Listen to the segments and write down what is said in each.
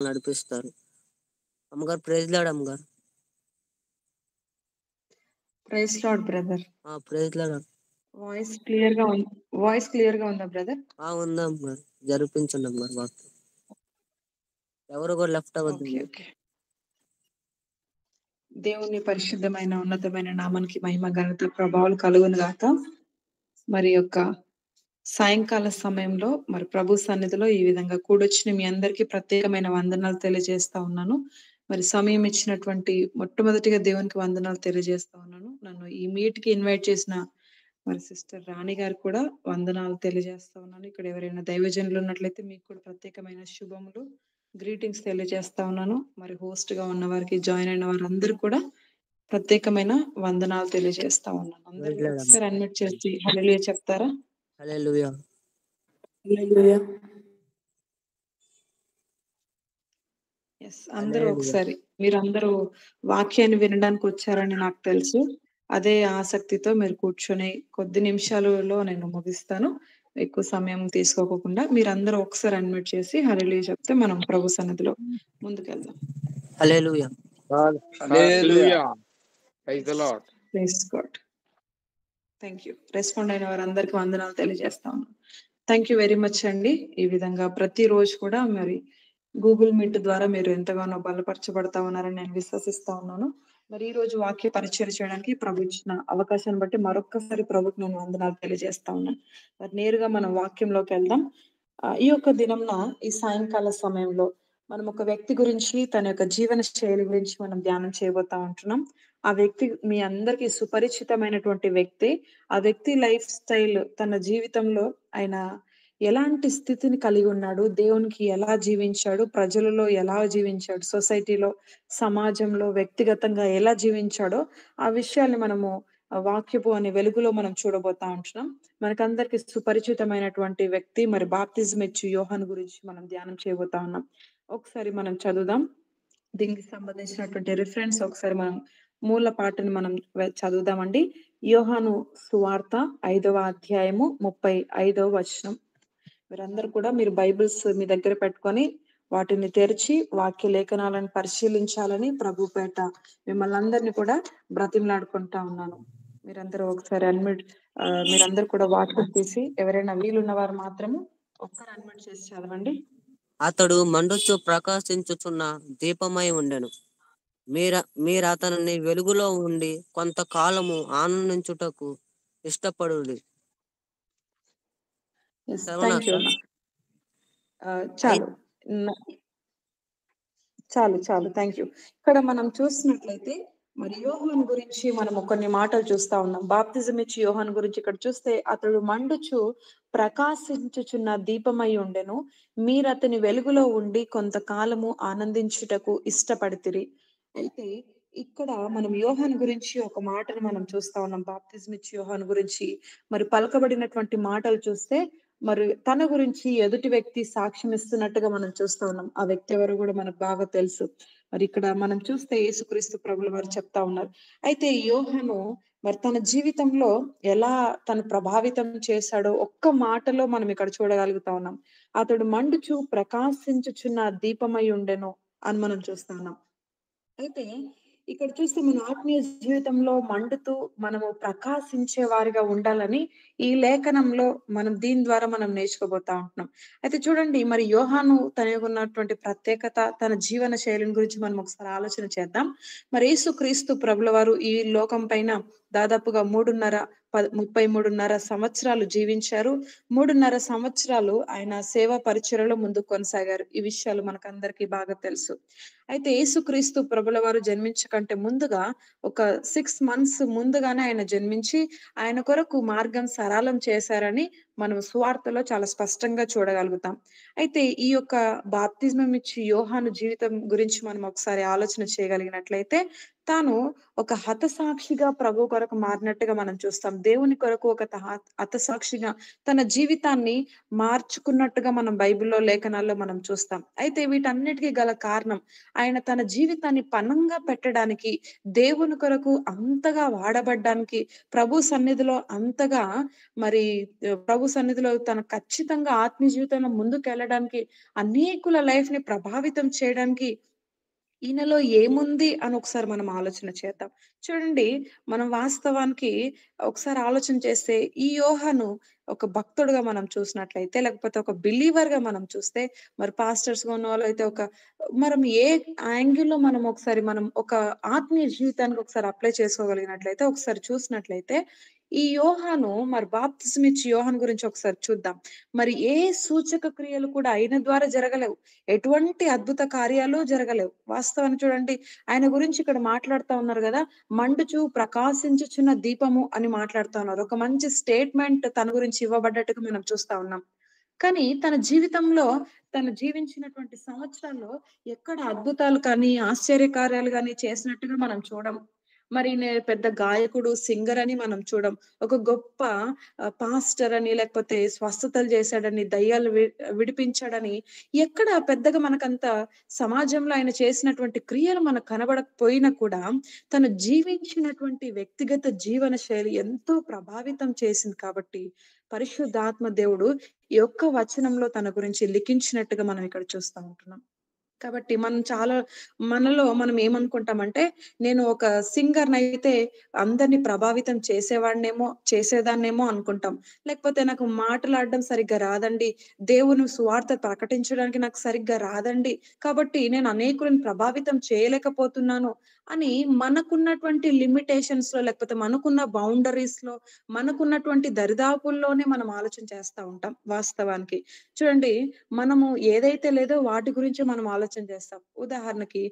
నడిపిస్తారు. అమ్మగారు praise lord అమ్మగారు. Praise lord brother. Praise lord. Voice clear గా ఉందా బ్రదర్? ఉందా అమ్మగారు, జరిపించండి అమ్మగారు వాక్యం. ఎవరు కూడా లెఫ్ట్ అవ్వద్దు. ఓకే. దేవుని పరిశుద్ధమైన ఉన్నతమైన నామానికి మహిమ ఘనత ప్రభావాలు కలుగును గాక. మరి యొక్క సాయంకాల సమయంలో మరి ప్రభు సన్నిధిలో ఈ విధంగా కూడొచ్చిన మీ అందరికీ ప్రత్యేకమైన వందనాలు తెలియజేస్తా ఉన్నాను. మరి సమయం ఇచ్చినటువంటి మొట్టమొదటిగా దేవునికి వందనాలు తెలియజేస్తా ఉన్నాను. నన్ను ఈ మీట్‌కి ఇన్వైట్ చేసిన మరి సిస్టర్ రాణి గారికి కూడా వందనాలు తెలియజేస్తా ఉన్నాను. ఇక్కడ ఎవరైనా దైవజనులు ఉన్నట్లయితే మీకు కూడా ప్రత్యేకమైన శుభములు, గ్రీటింగ్స్ తెలియజేస్తా ఉన్నాను. మరి హోస్ట్ గా ఉన్న వారికి, జాయిన్ అయిన వారందరూ కూడా ప్రత్యేకమైన వందనాలు తెలియజేస్తా ఉన్నాను. అందరూ ఒకసారి అన్మ్యూట్ చేసి హల్లెలూయా చెప్తారా? హల్లెలూయా. హల్లెలూయా. అందరూ ఒకసారి, మీరందరూ వాక్యాన్ని వినడానికి వచ్చారని నాకు తెలుసు. అదే ఆసక్తితో మీరు కూర్చొని కొద్ది నిమిషాలలో నేను ముగిస్తాను. ఎక్కువ సమయం తీసుకోకుండా మీరందరూ ఒకసారి అన్మ్యూట్ చేసి హల్లెలూయా చెప్తే మనం ప్రభు సన్నిధిలో ముందుకెళ్దాం. Hallelujah. Hallelujah. Praise the lord. Praise God. Thank you. Respond అయిన వారందరికీ వందనాలు తెలియజేస్తా ఉన్నాను. థాంక్యూ వెరీ మచ్ అండి. ఈ విధంగా ప్రతిరోజు కూడా మరి గూగుల్ మీట్ ద్వారా మీరు ఎంతగానో బలపరచబడతా ఉన్నారని నేను విశ్వసిస్తా ఉన్నాను. మరి ఈ రోజు వాక్య పరిచయం చేయడానికి ప్రభు ఇచ్చిన అవకాశాన్ని బట్టి మరొక్కసారి ప్రభుకి నేను వందనాలు తెలియజేస్తా ఉన్నాను. మరి నేరుగా మనం వాక్యంలోకి వెళ్దాం. ఈ యొక్క దినంన ఈ సాయంకాల సమయంలో మనం ఒక వ్యక్తి గురించి, తన యొక్క జీవన శైలి గురించి మనం ధ్యానం చేయబోతా ఉంటున్నాం. ఆ వ్యక్తి మీ అందరికీ సుపరిచితమైనటువంటి వ్యక్తి. ఆ వ్యక్తి లైఫ్ స్టైల్, తన జీవితంలో ఆయన ఎలాంటి స్థితిని కలిగి ఉన్నాడు, దేవునికి ఎలా జీవించాడు, ప్రజలలో ఎలా జీవించాడు, సొసైటీలో, సమాజంలో, వ్యక్తిగతంగా ఎలా జీవించాడో ఆ విషయాల్ని మనము వాక్యపు అనే వెలుగులో మనం చూడబోతా ఉంటున్నాం. మనకందరికి సుపరిచితమైనటువంటి వ్యక్తి మరి బాప్తిజం ఇచ్చు యోహాను గురించి మనం ధ్యానం చేయబోతా ఉన్నాం. ఒకసారి మనం చదువుదాం. దీనికి సంబంధించినటువంటి రిఫరెన్స్ ఒకసారి మనం మూల పాటను మనం చదువుదామండి. యోహాను సువార్త 5వ అధ్యాయము 35వ వచనం. మీరందరూ కూడా మీరు బైబిల్స్ మీ దగ్గర పెట్టుకొని వాటిని తెరిచి వాక్య లేఖనాలను పరిశీలించాలని ప్రభు పేట మిమ్మల్ని అందరినీ కూడా బ్రతిమలాడుకుంటా ఉన్నాను. మీరందరూ ఒకసారి మీరందరూ కూడా వాట్సాప్ తీసి ఎవరైనా వీలున్న వారు మాత్రము ఒకసారి అన్మ్యూట్ చేసి చదవండి. అతడు మండుచు ప్రకాశించుచున్న దీపమై ఉండెను. మీరు అతనిని వెలుగులో ఉండి కొంతకాలము ఆనందించుటకు ఇష్టపడుడి. చాలు. Thank you. ఇక్కడ మనం చూసినట్లయితే మరి యోహాను గురించి మనం కొన్ని మాటలు చూస్తా ఉన్నాం. బాప్తిజం ఇచ్చి యోహాను గురించి ఇక్కడ చూస్తే అతడు మండుచు ప్రకాశించుచున్న దీపమై ఉండెను. మీరు అతని వెలుగులో ఉండి కొంతకాలము ఆనందించుటకు ఇష్టపడితిరి. అయితే ఇక్కడ మనం యోహాను గురించి ఒక మాటను మనం చూస్తా ఉన్నాం. బాప్తిజం ఇచ్చి యోహాను గురించి మరి పలకబడినటువంటి మాటలు చూస్తే మరి తన గురించి ఎదుటి వ్యక్తి సాక్ష్యం ఇస్తున్నట్టుగా మనం చూస్తూ ఉన్నాం. ఆ వ్యక్తి ఎవరు కూడా మనకు బాగా తెలుసు. మరి ఇక్కడ మనం చూస్తే యేసుక్రీస్తు ప్రభుల వారు చెప్తా ఉన్నారు. అయితే యోహాను మరి తన జీవితంలో ఎలా తను ప్రభావితం చేశాడో ఒక్క మాటలో మనం ఇక్కడ చూడగలుగుతా ఉన్నాం. అతడు మండుచు ప్రకాశించుచున్న దీపమై ఉండెను అని మనం చూస్తా ఉన్నాం. అయితే ఇక్కడ చూస్తే మన ఆత్మీయ జీవితంలో మండుతూ మనము ప్రకాశించే వారిగా ఉండాలని ఈ లేఖనంలో మనం దీని ద్వారా మనం నేర్చుకోబోతా ఉంటున్నాం. అయితే చూడండి, మరి యోహాను తనకున్నటువంటి ప్రత్యేకత, తన జీవన శైలిని గురించి మనం ఒకసారి ఆలోచన చేద్దాం. మరి యేసుక్రీస్తు ప్రభుల వారు ఈ లోకం పైన దాదాపుగా 33.5 సంవత్సరాలు జీవించారు. 3.5 సంవత్సరాలు ఆయన సేవా పరిచర్యలో ముందుకు కొనసాగారు. ఈ విషయాలు మనకందరికీ బాగా తెలుసు. అయితే యేసుక్రీస్తు ప్రభుల వారు జన్మించకంటే ముందుగా ఒక 6 మంత్స్ ముందుగానే ఆయన జన్మించి ఆయన కొరకు మార్గం సరళం చేశారని మనం సువార్తలో చాలా స్పష్టంగా చూడగలుగుతాం. అయితే ఈ యొక్క బాప్తిజం ఇచ్చి యోహాను జీవితం గురించి మనం ఒకసారి ఆలోచన చేయగలిగినట్లయితే తాను ఒక హతసాక్షిగా ప్రభు కొరకు మారినట్టుగా మనం చూస్తాం. దేవుని కొరకు ఒక హతసాక్షిగా తన జీవితాన్ని మార్చుకున్నట్టుగా మనం బైబిల్లో లేఖనాల్లో మనం చూస్తాం. అయితే వీటన్నిటికీ గల కారణం ఆయన తన జీవితాన్ని పణంగా పెట్టడానికి, దేవుని కొరకు అంతగా వాడబడ్డానికి, ప్రభు సన్నిధిలో అంతగా మరి ప్రభు ప్రభు సన్నిధిలో తను ఖచ్చితంగా ఆత్మీయ జీవితంలో ముందుకెళ్ళడానికి, అనేకుల లైఫ్ ని ప్రభావితం చేయడానికి ఈయనలో ఏముంది అని ఒకసారి మనం ఆలోచన చేద్దాం. చూడండి, మనం వాస్తవానికి ఒకసారి ఆలోచన చేస్తే ఈ యోహాను ఒక భక్తుడుగా మనం చూసినట్లయితే, లేకపోతే ఒక బిలీవర్‌గా మనం చూస్తే, మరి పాస్టర్స్‌గా ఉన్నవాళ్ళైతే మనం ఏ యాంగిల్‌లో మనం ఒక ఆత్మీయ జీవితానికి ఒకసారి అప్లై చేసుకోగలిగినట్లయితే, ఒకసారి చూసినట్లయితే, ఈ యోహాను మరి బాప్తిసం ఇచ్చే యోహాను గురించి ఒకసారి చూద్దాం. మరి ఏ సూచక క్రియలు కూడా ఆయన ద్వారా జరగలేవు. ఎటువంటి అద్భుత కార్యాలు జరగలేవు. వాస్తవానికి చూడండి, ఆయన గురించి ఇక్కడ మాట్లాడుతా ఉన్నారు గదా! మండుచు ప్రకాశించుచున్న దీపము అని మాట్లాడుతా ఉన్నారు. ఒక మంచి స్టేట్‌మెంట్ తన గురించి ఇవ్వబడ్డట్టుగా మనం చూస్తా ఉన్నాం. కానీ తన జీవితంలో, తను జీవించినటువంటి సంవత్సరాల్లో ఎక్కడ అద్భుతాలు కానీ, ఆశ్చర్యకార్యాలు గాని చేసినట్టుగా మనం చూడం. మరి పెద్ద గాయకుడు, సింగర్ అని మనం చూడం. ఒక గొప్ప పాస్టర్ అని, లేకపోతే స్వస్థతలు చేశాడని, దయ్యాలు విడిపించాడని ఎక్కడ పెద్దగా మనకంత సమాజంలో ఆయన చేసినటువంటి క్రియలు మనకు కనబడకపోయినా కూడా, తను జీవించినటువంటి వ్యక్తిగత జీవన శైలి ఎంతో ప్రభావితం చేసింది కాబట్టి, పరిశుద్ధాత్మ దేవుడు ఈ ఒక్క వచనంలో తన గురించి లిఖించినట్టుగా మనం ఇక్కడ చూస్తా ఉంటున్నాం. కాబట్టి మనలో మనం ఏమనుకుంటామంటే, నేను ఒక సింగర్‌నయితే అందరిని ప్రభావితం చేసేదాన్నేమో అనుకుంటాం. లేకపోతే నాకు మాటలాడడం సరిగ్గా రాదండి. దేవుని సువార్త ప్రకటించడానికి నాకు సరిగ్గా రాదండి. కాబట్టి నేను అనేకులను ప్రభావితం చేయలేకపోతున్నాను అని మనకున్నటువంటి లిమిటేషన్స్‌లో, లేకపోతే మనకున్న బౌండరీస్‌లో, మనకున్నటువంటి దరిదాపుల్లోనే మనం ఆలోచన చేస్తా ఉంటాం వాస్తవానికి. చూడండి, మనము ఏదైతే లేదో వాటి గురించే మనం ఆలోచన చేస్తాం. ఉదాహరణకి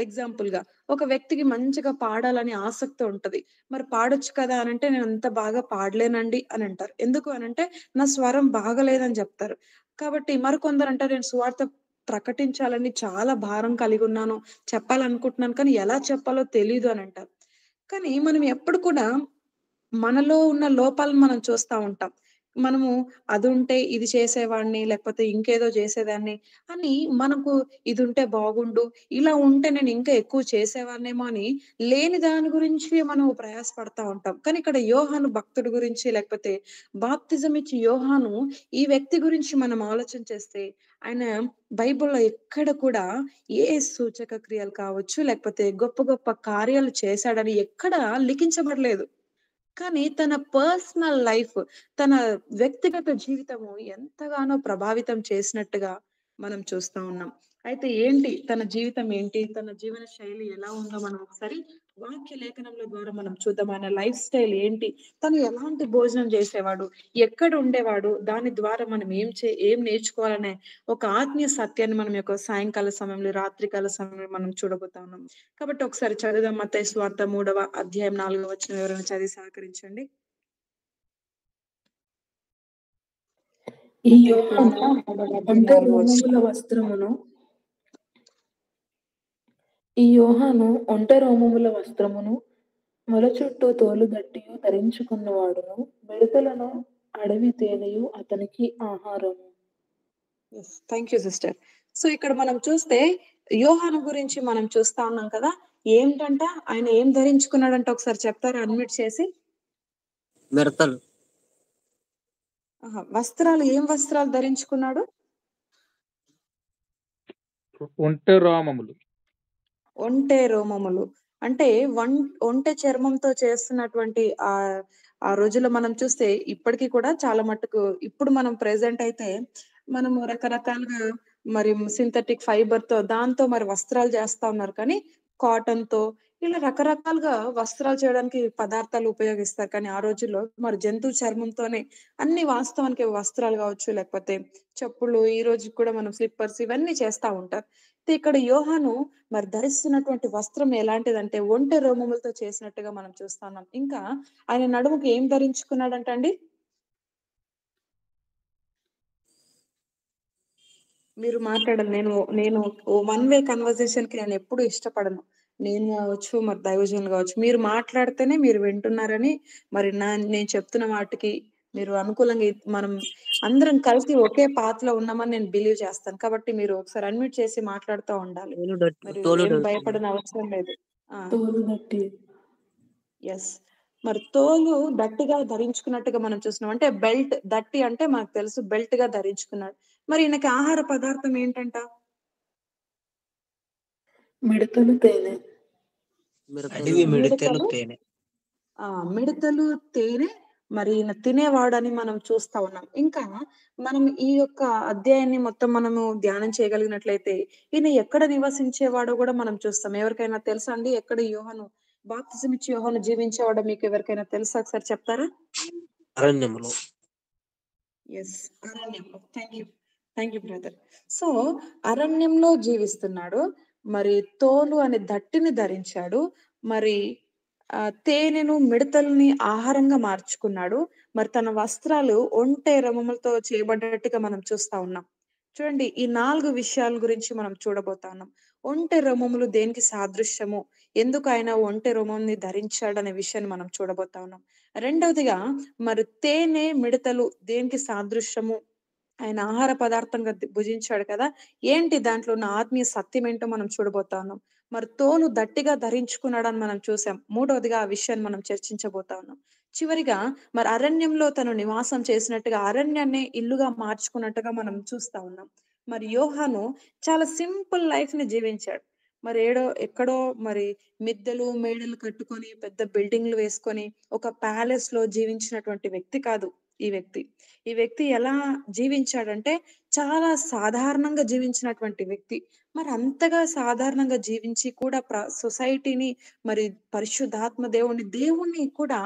ఎగ్జాంపుల్‌గా ఒక వ్యక్తికి మంచిగా పాడాలని ఆసక్తి ఉంటది. మరి పాడొచ్చు కదా అనంటే, నేనంత బాగా పాడలేనండి అనంటారు. ఎందుకు అనంటే, నా స్వరం బాగాలేదని జెప్తారు. కాబట్టి మరికొందరంటారు, నేను సువార్త ప్రకటించాలని చాలా భారం కలిగున్నాను, చెప్పాలనుకుంటున్నాను, కానీ ఎలా చెప్పాలో తెలీదు అనంటారు. కానీ మనం ఎప్పుడు కూడా మనలో ఉన్న లోపాలను మనం చూస్తా ఉంటాం. మనము అదుంటే ఇది చేసేవాడిని, లేకపోతే ఇంకేదో చేసేదాన్ని అని మనకు ఇదుంటే బాగుండు, ఇలా ఉంటే నేను ఇంకా ఎక్కువ చేసేవాడినేమో అని లేని దాని గురించి మనం ప్రయాసపడతా ఉంటాం. కానీ ఇక్కడ యోహాను భక్తుడి గురించి, లేకపోతే బాప్తిజం ఇచ్చే యోహాను ఈ వ్యక్తి గురించి మనం ఆలోచన చేస్తే, ఆయన బైబిల్‌లో ఎక్కడ కూడా ఏ సూచక క్రియలు కావచ్చు, లేకపోతే గొప్ప గొప్ప కార్యాలు చేశాడని ఎక్కడ లిఖించబడలేదు. కానీ తన పర్సనల్ లైఫ్, తన వ్యక్తిగత జీవితము ఎంతగానో ప్రభావితం చేసినట్టుగా మనం చూస్తా ఉన్నాం. అయితే ఏంటి తన జీవితం ఏంటి? తన జీవన శైలి ఎలా ఉందో మనం ఒకసారి వాక్య లేఖనంలో ద్వారా మనం చూద్దాం. ఆయన లైఫ్ స్టైల్ ఏంటి? తను ఎలాంటి భోజనం చేసేవాడు? ఎక్కడ ఉండేవాడు? దాని ద్వారా మనం ఏం నేర్చుకోవాలనే ఒక ఆత్మీయ సత్యాన్ని మనం యొక్క సాయంకాల సమయంలో, రాత్రికాల సమయంలో మనం చూడబోతా ఉన్నాం. కాబట్టి ఒకసారి చదువుదాం. మత్తయి సువార్త 3వ అధ్యాయం 4వ వచనం ఎవరైనా చదివి సహకరించండి. ఈ యోహాను ఒంటె రోమముల వస్త్రమును మొల చుట్టూ తోలుగట్టియు ధరించుకున్నవాడును, మిడతలను అడవి తేనెయు అతనికి ఆహారము. Thank you sister. సో ఇక్కడ మనం చూస్తే యోహాను గురించి మనం చూస్తా ఉన్నాం కదా. ఏంటంట, ఆయన ఏం ధరించుకున్నాడంట ఒకసారి చెప్తారా అన్మ్యూట్ చేసి? మిడతలు. ఏం వస్త్రాలు ధరించుకున్నాడు? ఒంటె రోమములు అంటే ఒంటె చర్మంతో చేస్తున్నటువంటి ఆ రోజుల్లో మనం చూస్తే ఇప్పటికీ కూడా చాలా మట్టుకు, ఇప్పుడు మనం ప్రెజెంట్ అయితే మనము రకరకాలుగా మరి సింథటిక్ ఫైబర్ తో దాంతో మరి వస్త్రాలు చేస్తా ఉన్నారు. కానీ కాటన్ తో ఇలా రకరకాలుగా వస్త్రాలు చేయడానికి పదార్థాలు ఉపయోగిస్తారు. కానీ ఆ రోజుల్లో మరి జంతు చర్మంతోనే అన్ని వాస్తవానికి వస్త్రాలు కావచ్చు, లేకపోతే చెప్పులు, ఈ రోజు కూడా మనం స్లిప్పర్స్ ఇవన్నీ చేస్తా ఉంటారు. ఇక్కడ యోహాను మరి ధరిస్తున్నటువంటి వస్త్రం ఎలాంటిదంటే ఒంటె రోమములతో చేసినట్టుగా మనం చూస్తున్నాం. ఇంకా ఆయన నడుముకి ఏం ధరించుకున్నాడంట అండి? మీరు మాట్లాడాలి. నేను వన్ వే కన్వర్జేషన్ కి నేను ఎప్పుడు ఇష్టపడను. నేను కావచ్చు, మరి దైవజనులు కావచ్చు, మీరు మాట్లాడితేనే మీరు వింటున్నారని, మరి నేను చెప్తున్న వాటికి మీరు అనుకూలంగా మనం అందరం కలిసి ఒకే పాత్రలో ఉన్నామని నేను బిలీవ్ చేస్తాను. కాబట్టి మీరు ఒకసారి అన్మ్యూట్ చేసి మాట్లాడుతూ ఉండాలి. మరి ఏం భయపడిన అవసరం లేదు. తోలుగట్టి. ఎస్. మరి తోలు దట్టిగా ధరించుకున్నట్టుగా మనం చూస్తున్నాం. అంటే బెల్ట్ దట్టి అంటే మనకు తెలుసు బెల్ట్‌గా ధరించుకున్నాడు. మరి ఈయనకి ఆహార పదార్థం ఏంటంట? మిడతలు, తేనె. మిడతలు, అడవి మిడతలు, మిడతలు తేనె. మిడతలు, తేనె మరి ఈయన తినేవాడని మనం చూస్తా ఉన్నాం. ఇంకా మనం ఈ యొక్క అధ్యాయాన్ని మొత్తం మనము ధ్యానం చేయగలిగినట్లయితే, ఈయన ఎక్కడ నివసించేవాడో గూడా మనం చూస్తాం. ఎవరికైనా తెలుసా అండి? ఎక్కడ యోహాను బాప్తిసం ఇచ్చి యోహాను జీవించేవాడో మీకు ఎవరికైనా తెలుసా? ఒకసారి చెప్తారా? అరణ్యములో. యెస్. అరణ్యంలో. Thank you brother. సో, అరణ్యంలో జీవిస్తున్నాడు. మరి తోలు అనే దట్టిని ధరించాడు. మరి తేనెను, మిడతల్ని ఆహారంగా మార్చుకున్నాడు. మరి తన వస్త్రాలు ఒంటె రోమములతో చేయబడ్డట్టుగా మనం చూస్తా ఉన్నాం. చూడండి ఈ 4 విషయాల గురించి మనం చూడబోతా ఉన్నాం. ఒంటె రోమములు దేనికి సాదృశ్యము? ఎందుకు ఆయన ఒంటె రోమంని ధరించాడనే విషయాన్ని మనం చూడబోతా ఉన్నాం. రెండవదిగా మరి తేనె, మిడతలు దేనికి సాదృశ్యము? ఆయన ఆహార పదార్థంగా భుజించాడు కదా! ఏంటి దాంట్లో ఉన్న ఆత్మీయ సత్యం ఏంటో మనం చూడబోతా ఉన్నాం. మరి తోలు దట్టిగా ధరించుకున్నాడని మనం చూసాం. మూడవదిగా ఆ విషయాన్ని మనం చర్చించబోతా ఉన్నాం. చివరిగా మరి అరణ్యంలో తను నివాసం చేసినట్టుగా అరణ్యాన్ని ఇల్లుగా మార్చుకున్నట్టుగా మనం చూస్తా ఉన్నాం. మరి యోహాను చాలా సింపుల్ లైఫ్‌ని జీవించాడు. మరి ఎక్కడో మరి మిద్దెలు, మేడలు కట్టుకొని పెద్ద బిల్డింగ్‌లు వేసుకొని ఒక ప్యాలెస్‌లో జీవించినటువంటి వ్యక్తి కాదు ఈ వ్యక్తి. ఈ వ్యక్తి ఎలా జీవించాడంటే చాలా సాధారణంగా జీవించినటువంటి వ్యక్తి. మరి అంతగా సాధారణంగా జీవించి కూడా సొసైటీని మరి పరిశుద్ధాత్మ దేవుణ్ణి కూడా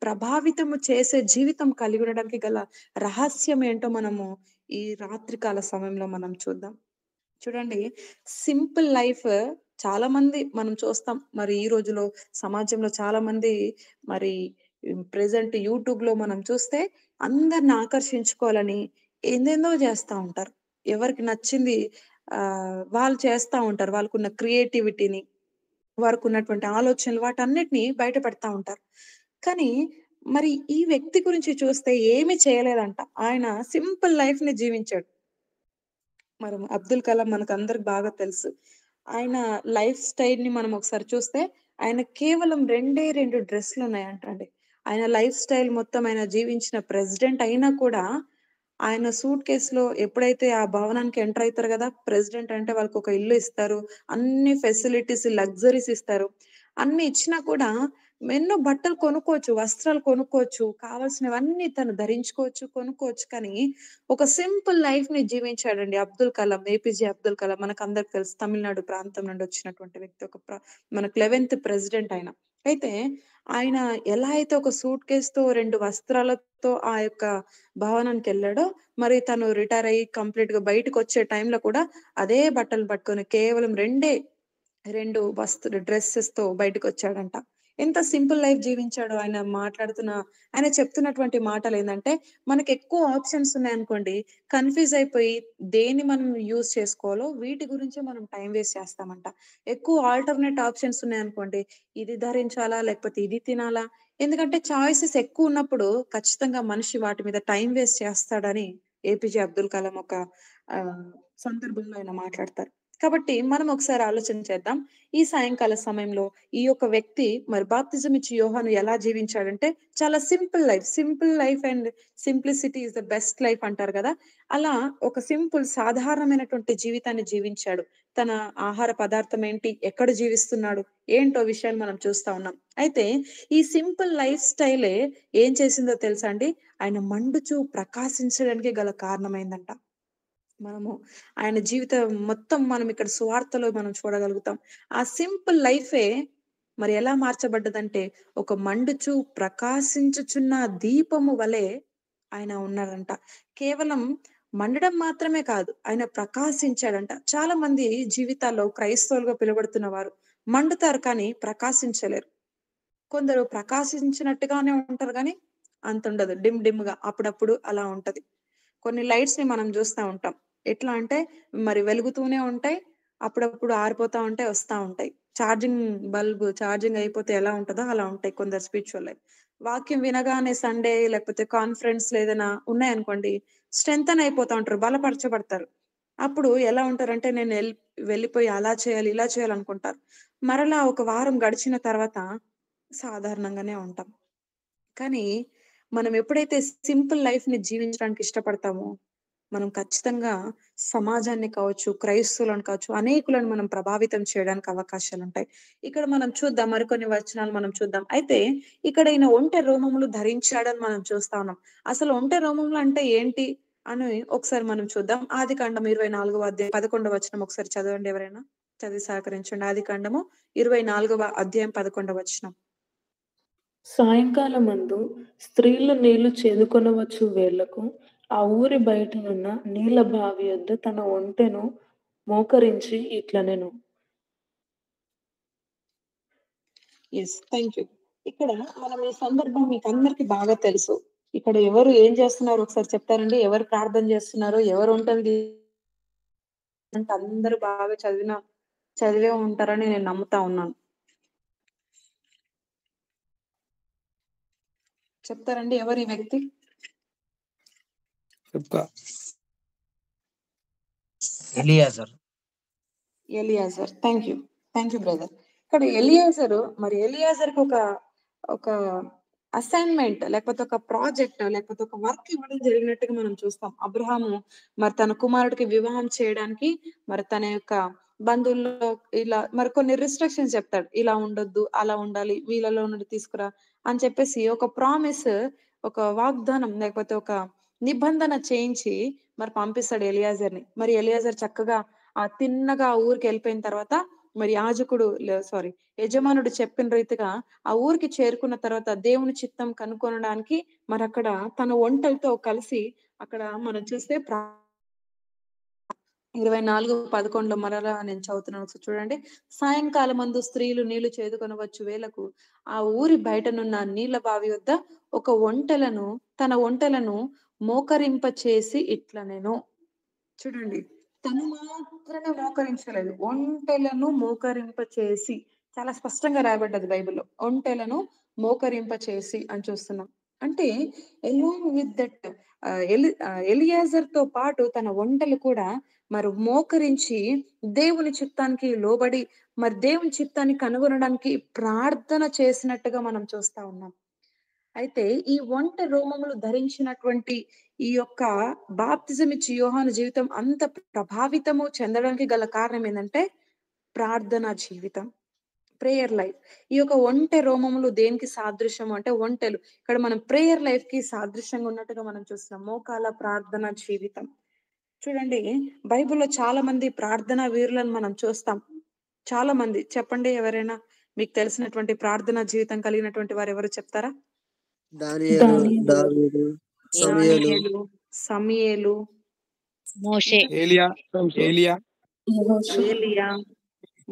ప్రభావితము చేసే జీవితం కలిగి ఉండడానికి గల రహస్యం ఏంటో మనము ఈ రాత్రికాల సమయంలో మనం చూద్దాం. చూడండి సింపుల్ లైఫ్ చాలా మంది మనం చూస్తాం. మరి ఈ రోజులో సమాజంలో చాలా మంది మరి ప్రెజెంట్ యూట్యూబ్‌లో మనం చూస్తే అందరిని ఆకర్షించుకోవాలని ఏందేందో చేస్తా ఉంటారు. ఎవరికి నచ్చింది వాళ్ళు చేస్తా ఉంటారు. వాళ్ళకున్న క్రియేటివిటీని, వారికున్నటువంటి ఆలోచనలు వాటన్నిటిని బయట పెడతా ఉంటారు. కానీ మరి ఈ వ్యక్తి గురించి చూస్తే ఏమి చేయలేదంట. ఆయన సింపుల్ లైఫ్‌ని జీవించాడు. మరి అబ్దుల్ కలాం మనకందరికి బాగా తెలుసు. ఆయన లైఫ్ స్టైల్‌ని మనం ఒకసారి చూస్తే, ఆయన కేవలం 2 డ్రెస్‌లున్నాయంటండి. ఆయన లైఫ్ స్టైల్ మొత్తం ఆయన జీవించిన ప్రెసిడెంట్ అయినా కూడా, ఆయన సూట్ కేస్‌లో ఎప్పుడైతే ఆ భవనానికి ఎంటర్ అయితారు గదా! ప్రెసిడెంట్ అంటే వాళ్ళకొక ఇల్లు ఇస్తారు. అన్ని ఫెసిలిటీస్, లగ్జరీస్ ఇస్తారు. అన్ని ఇచ్చినా కూడా ఎన్నో బట్టలు కొనుక్కోవచ్చు, వస్త్రాలు కొనుక్కోవచ్చు, కావాల్సినవన్నీ తను ధరించుకోవచ్చు, కొనుక్కోవచ్చు. కానీ ఒక సింపుల్ లైఫ్‌ని జీవించాడండి అబ్దుల్ కలాం. ఏపీజే అబ్దుల్ కలాం మనకందరికి తెలుసు. తమిళనాడు ప్రాంతం నుండి వచ్చినటువంటి వ్యక్తి. మనకు 11th ప్రెసిడెంట్ ఆయన. అయితే ఆయన ఎలా అయితే ఒక సూట్ కేస్‌తో 2 వస్త్రాలతో ఆ యొక్క భవనానికెళ్ళాడో, మరి తను రిటైర్ అయ్యి కంప్లీట్‌గా బయటికొచ్చే టైంలో కూడా అదే బట్టలు పట్టుకొని కేవలం 2 డ్రెసెస్‌తో బయటికొచ్చాడంట. ఎంత సింపుల్ లైఫ్ జీవించాడో ఆయన చెప్తున్నటువంటి మాటలేందంటే, మనకెక్కువ ఆప్షన్స్ ఉన్నాయనుకోండి, కన్‌ఫ్యూజ్ అయిపోయి దేన్ని మనం యూజ్ చేసుకోవాలో వీటి గురించే మనం టైమ్ వేస్ట్ చేస్తామంట. ఎక్కువ ఆల్టర్‌నేట్ ఆప్షన్స్ ఉన్నాయనుకోండి, ఇది ధరించాలా? లేకపోతే ఇది తినాలా? ఎందుకంటే చాయిసెస్ ఎక్కువున్నప్పుడు ఖచ్చితంగా మనిషి వాటి మీద టైమ్ వేస్ట్ చేస్తాడని ఏపీజే అబ్దుల్ కలాం ఒక ఆహ్, సందర్భంలో ఆయన మాట్లాడతారు. కాబట్టి మనం ఒకసారి ఆలోచన చేద్దాం. ఈ సాయంకాల సమయంలో ఈ యొక్క వ్యక్తి మరి బాప్తిజం ఇచ్చి యోహాను ఎలా జీవించాడంటే చాలా simple life and simplicity is the best life అంటారు కదా! అలా ఒక సాధారణమైనటువంటి జీవితాన్ని జీవించాడు. తన ఆహార పదార్థం ఏంటి? ఎక్కడ జీవిస్తున్నాడు? ఏంటో విషయాలు మనం చూస్తా ఉన్నాం. అయితే ఈ సింపుల్ లైఫ్ స్టైలే ఏం చేసిందో తెలుసా అండి? ఆయన మండుచు ప్రకాశించడానికి గల కారణమైందంట. మనము ఆయన జీవితం మొత్తం మనం ఇక్కడ సువార్తలో మనం చూడగలుగుతాం. ఆ సింపుల్ లైఫే మరి ఎలా మార్చబడ్డదంటే, ఒక మండుచు ప్రకాశించుచున్న దీపము వలె ఆయన ఉన్నాడంట. కేవలం మండడం మాత్రమే కాదు, ఆయన ప్రకాశించాడంట. చాలా మంది జీవితాల్లో క్రైస్తవులుగా పిలువబడుతున్న వారు మండుతారు కానీ ప్రకాశించలేరు. కొందరు ప్రకాశించినట్టుగానే ఉంటారు గానీ, అంతుండదు. డిమ్‌గా అప్పుడప్పుడు అలా ఉంటది. కొన్ని లైట్స్‌ని మనం జూస్తా ఉంటాం. ఎట్లా అంటే, మరి వెలుగుతూనే ఉంటాయి. అప్పుడప్పుడు ఆరిపోతా ఉంటాయి, వస్తా ఉంటాయి. ఛార్జింగ్ అయిపోతే ఎలా ఉంటదో అలా ఉంటాయి కొందరు స్పిరిచ్యువల్ లైఫ్. వాక్యం వినగానే సండే లేకపోతే కాన్ఫరెన్స్‌లో ఏదైనా ఉన్నాయనుకోండి, స్ట్రెంథెన్ అయిపోతా ఉంటారు. బలపరచబడతారు. అప్పుడు ఎలా ఉంటారంటే, వెళ్ళిపోయి అలా చేయాలి, ఇలా చేయాలనుకుంటారు. మరలా ఒక వారం గడిచిన తర్వాత సాధారణంగానే ఉంటాం. కానీ మనం ఎప్పుడైతే సింపుల్ లైఫ్ ని జీవించడానికి ఇష్టపడతామో మనం ఖచ్చితంగా సమాజాన్ని కావచ్చు, క్రైస్తవులను కావచ్చు, అనేకులను మనం ప్రభావితం చేయడానికి అవకాశాలు ఉంటాయి. ఇక్కడ మనం చూద్దాం, మరికొన్ని వచనాలు మనం చూద్దాం. అయితే ఇక్కడ ఈయన ఒంటె రోమములు ధరించాడని మనం చూస్తా ఉన్నాం. అసలు ఒంటె రోమములు అంటే ఏంటి అని ఒకసారి మనం చూద్దాం. ఆదికాండం 24వ అధ్యాయం 11వ వచనం ఒకసారి చదవండి ఎవరైనా. చదివి సహకరించండి. ఆదికాండము 24వ అధ్యాయం 11వ వచనం. సాయంకాలమందు స్త్రీలు నీళ్లు చేదుకొనవచ్చు వేళ్లకు ఆ ఊరి బయటనున్న నీళ్ల బావి యొద్ద తన ఒంటెను మోకరించి ఇట్లనెను. Yes, thank you. ఇక్కడ మనం ఈ సందర్భం మీకు అందరికి బాగా తెలుసు. ఇక్కడ ఎవరు ఏం చేస్తున్నారు ఒకసారి చెప్తారండి? ఎవరు ప్రార్థన చేస్తున్నారు? ఎవరు ఉంటుంది అంటే అందరూ బాగా చదివే ఉంటారని నేను నమ్ముతా ఉన్నాను. చెప్తారండి ఎవరు ఈ వ్యక్తి? ఎలియాజర్. Thank you brother. ఇక్కడ ఎలియాజర్కి ఒక అసైన్మెంట్ లేకపోతే ఒక ప్రాజెక్ట్ లేకపోతే ఒక వర్క్ ఇవ్వడం జరిగినట్టుగా మనం చూస్తాం. అబ్రహాము మరి తన కుమారుడికి వివాహం చేయడానికి మరి తన యొక్క బంధువుల్లో ఇలా మరి కొన్ని రిస్ట్రిక్షన్స్ చెప్తాడు. ఇలా ఉండొద్దు, అలా ఉండాలి, వీళ్ళలో నుండి తీసుకురా అని చెప్పేసి ఒక ప్రామిస్, ఒక వాగ్దానం లేకపోతే ఒక నిబంధన చేయించి మరి పంపిస్తాడు ఎలియాజర్ని. మరి ఎలియాజర్ చక్కగా తిన్నగా ఆ ఊరికి వెళ్ళిపోయిన తర్వాత మరి యజమానుడు చెప్పిన రీతిగా ఆ ఊరికి చేరుకున్న తర్వాత దేవుని చిత్తం కనుక్కొనడానికి మరి అక్కడ తన ఒంటెలతో కలిసి అక్కడ మనం చూస్తే 24:11 మరలా నేను చదువుతున్నాను, చూడండి. సాయంకాలమందు స్త్రీలు నీళ్లు చేదుకొనవచ్చు వేళకు ఆ ఊరి బయటనున్న నీళ్ల బావి వద్ద తన ఒంటెలను మోకరింప చేసి ఇట్లనెను. చూడండి, తను మాత్రమే మోకరించలేదు, ఒంటెలను మోకరింప చేసి. చాలా స్పష్టంగా రాయబడ్డది బైబిల్లో, ఒంటెలను మోకరింప చేసి అని చూస్తున్నాం. అంటే అలాంగ్ విత్ దట్ ఎలియాజర్ తో పాటు తన ఒంటెలు కూడా మరి మోకరించి దేవుని చిత్తానికి లోబడి మరి దేవుని చిత్తాన్ని కనుగొనడానికి ప్రార్థన చేసినట్టుగా మనం చూస్తా ఉన్నాం. అయితే ఈ ఒంటె రోమములు ధరించినటువంటి ఈ యొక్క బాప్తిజం ఇచ్చి యోహాను జీవితం అంత ప్రభావితము చెందడానికి గల కారణం ఏంటంటే ప్రార్థనా జీవితం, ప్రేయర్ లైఫ్. ఈ యొక్క ఒంటె రోమములు దేనికి సాదృశ్యం అంటే ఒంటెలు ఇక్కడ మనం ప్రేయర్ లైఫ్ కి సాదృశ్యంగా ఉన్నట్టుగా మనం చూస్తున్నాం. మోకాల ప్రార్థనా జీవితం. చూడండి, బైబిల్లో చాలా మంది ప్రార్థనా వీరులను మనం చూస్తాం. చాలా మంది చెప్పండి, ఎవరైనా మీకు తెలిసినటువంటి ప్రార్థనా జీవితం కలిగినటువంటి వారు ఎవరు చెప్తారా? దానియేలు, దావీదు, సమూయేలు, మోషే, ఏలియా,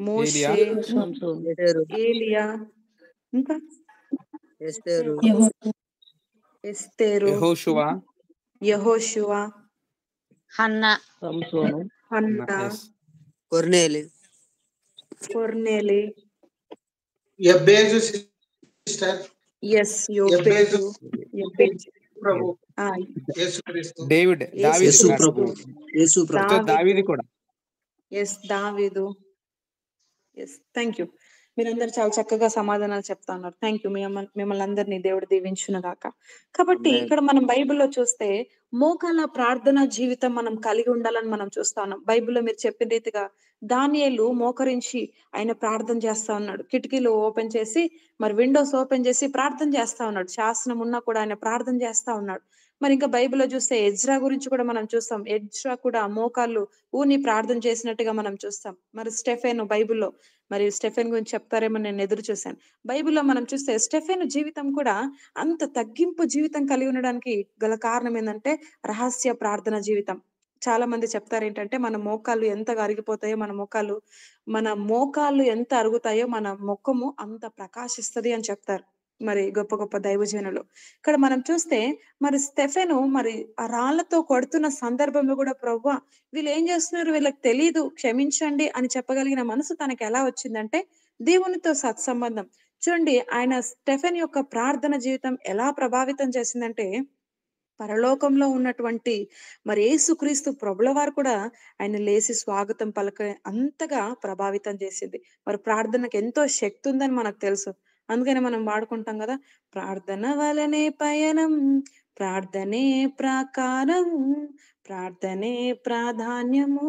మోషే, ఏలియా, ఇంకా ఎస్తేరు, యెహోషువ, హన్నా, కొర్నేలి, యెబెజు సిస్టర్, యోబేజు, ప్రభు, యేసుక్రీస్తు, డేవిడ్, యేసు ప్రభు, దావీదు కూడా. దావీదు. Thank you. మీరందరూ చాలా చక్కగా సమాధానాలు చెప్తా ఉన్నారు. Thank you. మిమ్మల్ని అందరినీ దేవుడు దీవించును గాక. కాబట్టి ఇక్కడ మనం బైబిల్లో చూస్తే మోకాల ప్రార్థన జీవితం మనం కలిగి ఉండాలని మనం చూస్తా ఉన్నాం. బైబిల్లో మీరు చెప్పిన రీతిగా దానియేలు మోకరించి ఆయన ప్రార్థన చేస్తా ఉన్నాడు. కిటికీలు ఓపెన్ చేసి మరి విండోస్ ఓపెన్ చేసి ప్రార్థన చేస్తా ఉన్నాడు. శాసనం ఉన్నా కూడా ఆయన ప్రార్థన చేస్తా ఉన్నాడు. మరి ఇంకా బైబిల్లో చూస్తే ఎజ్రా గురించి కూడా మనం చూస్తాం. ఎజ్రా కూడా మోకాళ్ళు ఊని ప్రార్థన చేసినట్టుగా మనం చూస్తాం. మరి బైబిల్లో మరి స్టెఫెన్ గురించి చెప్తారేమో నేను ఎదురు చూశాను. బైబిల్లో మనం చూస్తే స్టెఫెన్ జీవితం కూడా అంత తగ్గింపు జీవితం కలిగి ఉండడానికి గల కారణం ఏంటంటే రహస్య ప్రార్థన జీవితం. చాలా మంది చెప్తారు ఏంటంటే మన మోకాళ్ళు ఎంత అరిగిపోతాయో మన మోకాళ్ళు ఎంత అరుగుతాయో మన ముఖము అంత ప్రకాశిస్తది అని చెప్తారు మరి గొప్ప గొప్ప దైవజనులు. ఇక్కడ మనం చూస్తే మరి స్టెఫెను మరి ఆ రాళ్లతో కొడుతున్న సందర్భంలో కూడా ప్రభువా వీళ్ళు ఏం చేస్తున్నారు, వీళ్ళకి తెలీదు, క్షమించండి అని చెప్పగలిగిన మనసు తనకి ఎలా వచ్చిందంటే దేవునితో సత్సంబంధం. చూడండి, ఆయన స్టెఫెన్ యొక్క ప్రార్థన జీవితం ఎలా ప్రభావితం చేసిందంటే పరలోకంలో ఉన్నటువంటి మరి యేసుక్రీస్తు ప్రభుల వారు కూడా ఆయన లేచి స్వాగతం పలక అంతగా ప్రభావితం చేసింది. మరి ప్రార్థనకు ఎంతో శక్తి ఉందని మనకు తెలుసు. అందుకని మనం వాడుకుంటాం కదా, ప్రార్థన వలనే పయనం, ప్రార్థనే ప్రాకారం, ప్రార్థనే ప్రాధాన్యము,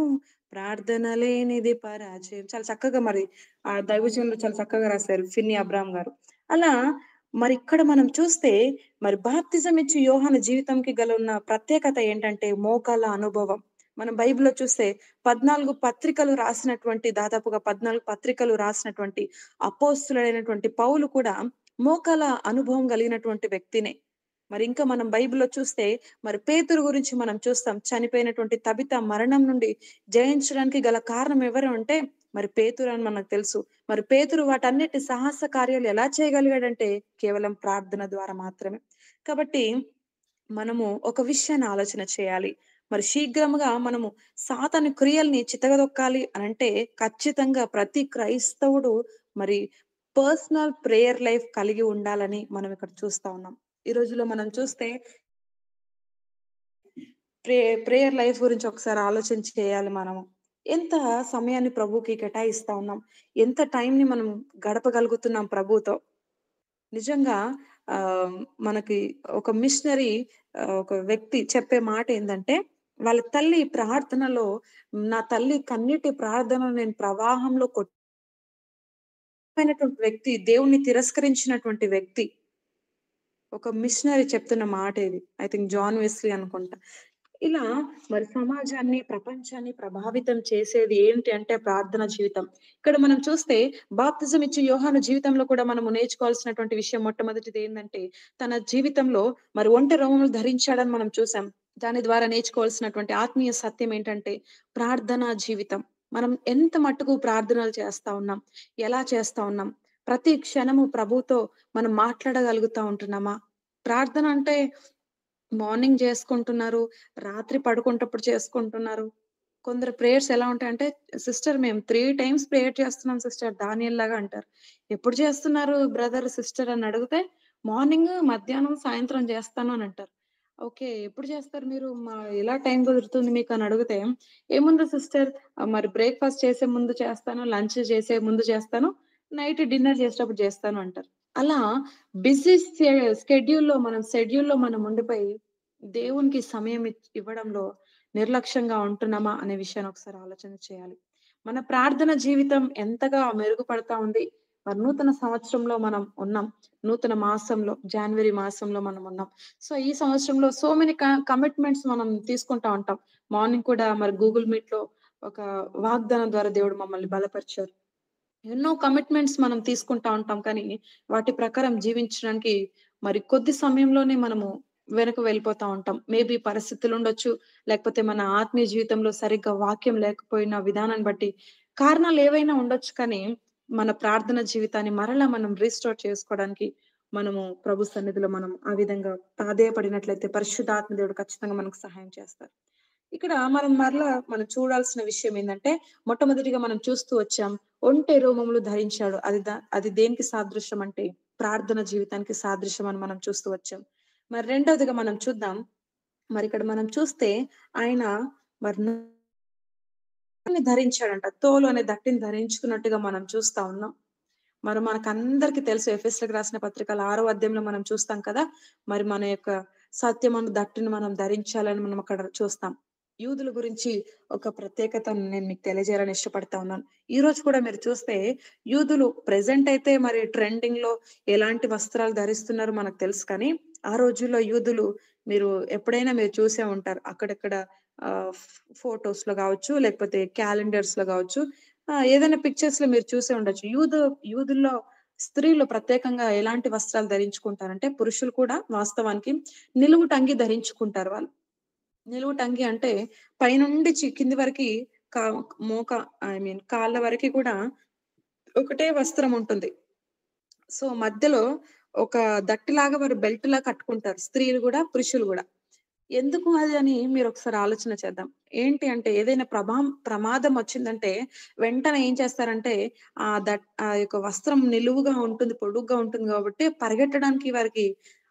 ప్రార్థన లేనిది పరాజయం. చాలా చక్కగా మరి ఆ దైవజనులు చాలా చక్కగా రాశారు ఫిన్ని అబ్రామ్ గారు. అలా మరి ఇక్కడ మనం చూస్తే మరి బాప్తిజం ఇచ్చి యోహాను జీవితంకి గల ఉన్న ప్రత్యేకత ఏంటంటే మోకాళ్ళ అనుభవం. మనం బైబిల్‌లో చూస్తే 14 పత్రికలు రాసినటువంటి దాదాపుగా 14 పత్రికలు రాసినటువంటి అపోస్తులుడైనటువంటి పౌలు కూడా మోకాళ్ళ అనుభవం కలిగినటువంటి వ్యక్తినే. మరి ఇంకా మనం బైబిల్‌లో చూస్తే మరి పేతురు గురించి మనం చూస్తాం. చనిపోయినటువంటి తబిత మరణం నుండి జయించడానికి గల కారణం ఎవరు అంటే మరి పేతురు అని మనకు తెలుసు. మరి పేతురు వాటన్నిటి సాహస కార్యాలు ఎలా చేయగలిగాడంటే కేవలం ప్రార్థన ద్వారా మాత్రమే. కాబట్టి మనము ఒక విషయాన్ని ఆలోచన చేయాలి. మరి శీఘ్రముగా మనము సాతాను క్రియల్ని చితగదొక్కాలి అనంటే ఖచ్చితంగా ప్రతి క్రైస్తవుడు మరి పర్సనల్ ప్రేయర్ లైఫ్ కలిగి ఉండాలని మనం ఇక్కడ చూస్తా ఉన్నాం. ఈ రోజుల్లో మనం చూస్తే ప్రేయర్ లైఫ్ గురించి ఒకసారి ఆలోచన చేయాలి మనము. ఎంత సమయాన్ని ప్రభువుకి కేటాయిస్తా ఉన్నాం? ఎంత టైంని మనం గడపగలుగుతున్నాం ప్రభువుతో? నిజంగా మనకి ఒక మిషనరీ ఒక వ్యక్తి చెప్పే మాట ఏందంటే, వాళ్ళ తల్లి ప్రార్థనలో, నా తల్లి కన్నీటి ప్రార్థనలో నేను ప్రవాహంలో కొట్టిపోయినటువంటి వ్యక్తి, దేవుణ్ణి తిరస్కరించినటువంటి వ్యక్తి. ఒక మిషనరీ చెప్తున్న మాట ఇది. ఐ థింక్ జాన్ వెస్లీ అనుకుంటా. ఇలా మరి సమాజాన్ని, ప్రపంచాన్ని ప్రభావితం చేసేది ఏంటి అంటే ప్రార్థన జీవితం. ఇక్కడ మనం చూస్తే బాప్తిజం ఇచ్చే యోహాను జీవితంలో కూడా మనము నేర్చుకోవాల్సినటువంటి విషయం మొట్టమొదటిది ఏందంటే, తన జీవితంలో మరి ఒంటె రోమములు ధరించాడని మనం చూసాం. దాని ద్వారా నేర్చుకోవాల్సినటువంటి ఆత్మీయ సత్యం ఏంటంటే ప్రార్థనా జీవితం. మనం ఎంత మట్టుకు ప్రార్థనలు చేస్తా ఉన్నాం? ఎలా చేస్తా ఉన్నాం? ప్రతి క్షణము ప్రభువుతో మనం మాట్లాడగలుగుతా ఉంటున్నామా? ప్రార్థన అంటే మార్నింగ్ చేసుకుంటున్నారు, రాత్రి పడుకుంటప్పుడు చేసుకుంటున్నారు. కొందరు ప్రేయర్స్ ఎలా ఉంటాయంటే, సిస్టర్ మేము 3 టైమ్స్ ప్రేయర్ చేస్తున్నాం సిస్టర్ దానియేల్ లాగా అంటారు. ఎప్పుడు చేస్తున్నారు బ్రదర్, సిస్టర్ అని అడిగితే, మార్నింగ్, మధ్యాహ్నం, సాయంత్రం చేస్తాను అని అంటారు. ఓకే. ఎప్పుడు చేస్తారు మీరు? ఎలా టైం కుదురుతుంది మీకు అని అడిగితే, ఏముంది సిస్టర్ మరి బ్రేక్‌ఫాస్ట్ చేసే ముందు చేస్తాను, లంచ్ చేసే ముందు చేస్తాను, నైట్ డిన్నర్ చేసేటప్పుడు చేస్తాను అంటారు. అలా బిజీ షెడ్యూల్‌లో మనం ఉండిపోయి దేవునికి సమయం ఇవ్వడంలో నిర్లక్ష్యంగా ఉంటున్నామా అనే విషయాన్ని ఒకసారి ఆలోచన చేయాలి. మన ప్రార్థన జీవితం ఎంతగా మెరుగుపడతా ఉంది. మరి నూతన సంవత్సరంలో మనం ఉన్నాం. నూతన మాసంలో, జనవరి మాసంలో మనం ఉన్నాం. సో, ఈ సంవత్సరంలో సో మెనీ కమిట్మెంట్స్ మనం తీసుకుంటా ఉంటాం. మార్నింగ్ కూడా మరి గూగుల్ మీట్‌లో ఒక వాగ్దానం ద్వారా దేవుడు మమ్మల్ని బలపరిచారు. ఎన్నో కమిట్మెంట్స్ మనం తీసుకుంటా ఉంటాం. కానీ వాటి ప్రకారం జీవించడానికి మరి కొద్ది సమయంలోనే మనము వెనక్కి వెళ్ళిపోతా ఉంటాం. మేబీ పరిస్థితులుండొచ్చు. లేకపోతే మన ఆత్మీయ జీవితంలో సరిగ్గా వాక్యం లేకపోయిన విధానాన్ని బట్టి కారణాలేవైనా ఉండొచ్చు. కానీ మన ప్రార్థన జీవితాన్ని మరలా మనం రీస్టోర్ చేసుకోవడానికి మనము ప్రభు సన్నిధిలో మనం ఆ విధంగా ప్రాధేయపడినట్లయితే పరిశుద్ధాత్మ దేవుడు ఖచ్చితంగా మనకు సహాయం చేస్తారు. ఇక్కడ మనం మరలా మనం చూడాల్సిన విషయం ఏందంటే, మొట్టమొదటిగా మనం చూస్తూ వచ్చాం. ఒంటె రోమములు ధరించాడు. అది దేనికి సాదృశ్యం అంటే ప్రార్థన జీవితానికి సాదృశ్యం అని మనం చూస్తూ వచ్చాం. మరి రెండవదిగా మనం చూద్దాం. మరి ఇక్కడ మనం చూస్తే ఆయన మరి ధరించాడంట. తోలు అనే దట్టిని ధరించుకున్నట్టుగా మనం చూస్తా ఉన్నాం. మరి మనకందరికి తెలుసు ఎఫెసీయులకు రాసిన పత్రికల 6వ అధ్యాయంలో మనం చూస్తాం కదా! మరి మన యొక్క సత్యమను దట్టిని మనం ధరించాలని మనం అక్కడ చూస్తాం. యూదుల గురించి ఒక ప్రత్యేకతను నేను మీకు తెలియజేయాలని ఇష్టపడతా ఉన్నాను. ఈ రోజు కూడా మీరు చూస్తే యూదులు ప్రెజెంట్ అయితే మరి ట్రెండింగ్‌లో ఎలాంటి వస్త్రాలు ధరిస్తున్నారో మనకు తెలుసు. కానీ ఆ రోజుల్లో యూదులు మీరు ఎప్పుడైనా మీరు చూసే ఉంటారు. అక్కడక్కడ ఫోటోస్‌లో గావచ్చు, లేకపోతే క్యాలెండర్స్‌లో గావచ్చు, ఏదైనా పిక్చర్స్‌లో మీరు చూసే ఉండొచ్చు. యూదుల్లో స్త్రీలు ప్రత్యేకంగా ఎలాంటి వస్త్రాలు ధరించుకుంటారంటే, పురుషులు కూడా వాస్తవానికి నిలువుటంగి ధరించుకుంటారు వాళ్ళు. నిలువుటంగి అంటే పైనుండి కింది వరకి కా కాళ్ళ వరకి కూడా ఒకటే వస్త్రం ఉంటుంది. సో, మధ్యలో ఒక దట్టిలాగా వారు బెల్ట్‌లా కట్టుకుంటారు. స్త్రీలు గూడా, పురుషులు గూడా. ఎందుకు అది అని మీరొకసారి ఆలోచన చేద్దాం. ఏంటి అంటే ఏదైనా ప్రమాదం వచ్చిందంటే వెంటనే ఏం చేస్తారంటే ఆ యొక్క వస్త్రం నిలువుగా ఉంటుంది, పొడుగ్గా ఉంటుంది కాబట్టి పరిగెత్తడానికి వారికి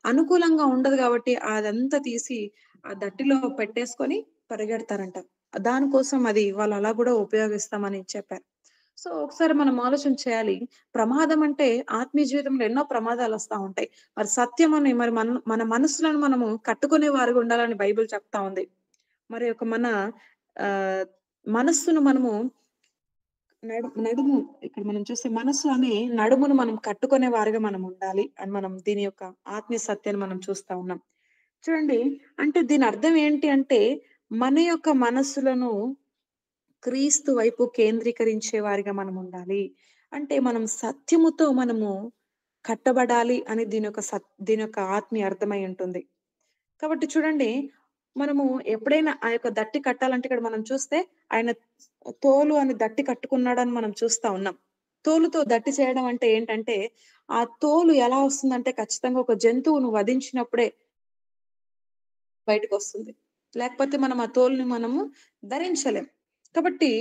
అనుకూలంగా ఉండదు కాబట్టి అదంతా తీసి ఆ దట్టిలో పెట్టేసుకొని పరిగెడతారంట. దానికోసం అది వాళ్ళు అలా గూడా ఉపయోగిస్తామని చెప్పారు. సో ఒకసారి మనం ఆలోచన చేయాలి. ప్రమాదం అంటే ఆత్మీయ జీవితంలో ఎన్నో ప్రమాదాలు వస్తా ఉంటాయి. మరి సత్యం అని మరి మన మనసులను మనము కట్టుకునే వారిగా ఉండాలని బైబిల్ చెప్తా ఉంది. మరి మన ఆహ్, మనస్సును మనము నడుము ఇక్కడ మనం చూస్తే మనస్సు అనే నడుమును మనం కట్టుకునే వారిగా మనం ఉండాలి అని మనం దీని యొక్క ఆత్మీయ సత్యాన్ని మనం చూస్తా ఉన్నాం. చూడండి, అంటే దీని అర్థం ఏంటి అంటే మన యొక్క మనస్సులను క్రీస్తు వైపు కేంద్రీకరించే వారిగా మనం ఉండాలి. అంటే మనం సత్యముతో మనము కట్టబడాలి అని దీని యొక్క ఆత్మీయ అర్థమై ఉంటుంది. కాబట్టి చూడండి, మనము ఎప్పుడైనా ఆ యొక్క దట్టి కట్టాలంటే ఇక్కడ మనం చూస్తే ఆయన తోలు అని దట్టి కట్టుకున్నాడని మనం చూస్తా ఉన్నాం. తోలుతో దట్టి చేయడం అంటే ఏంటంటే, ఆ తోలు ఎలా వస్తుందంటే ఖచ్చితంగా ఒక జంతువును వధించినప్పుడే బయటకొస్తుంది. లేకపోతే మనం ఆ తోలుని మనము ధరించలేం. కాబట్టి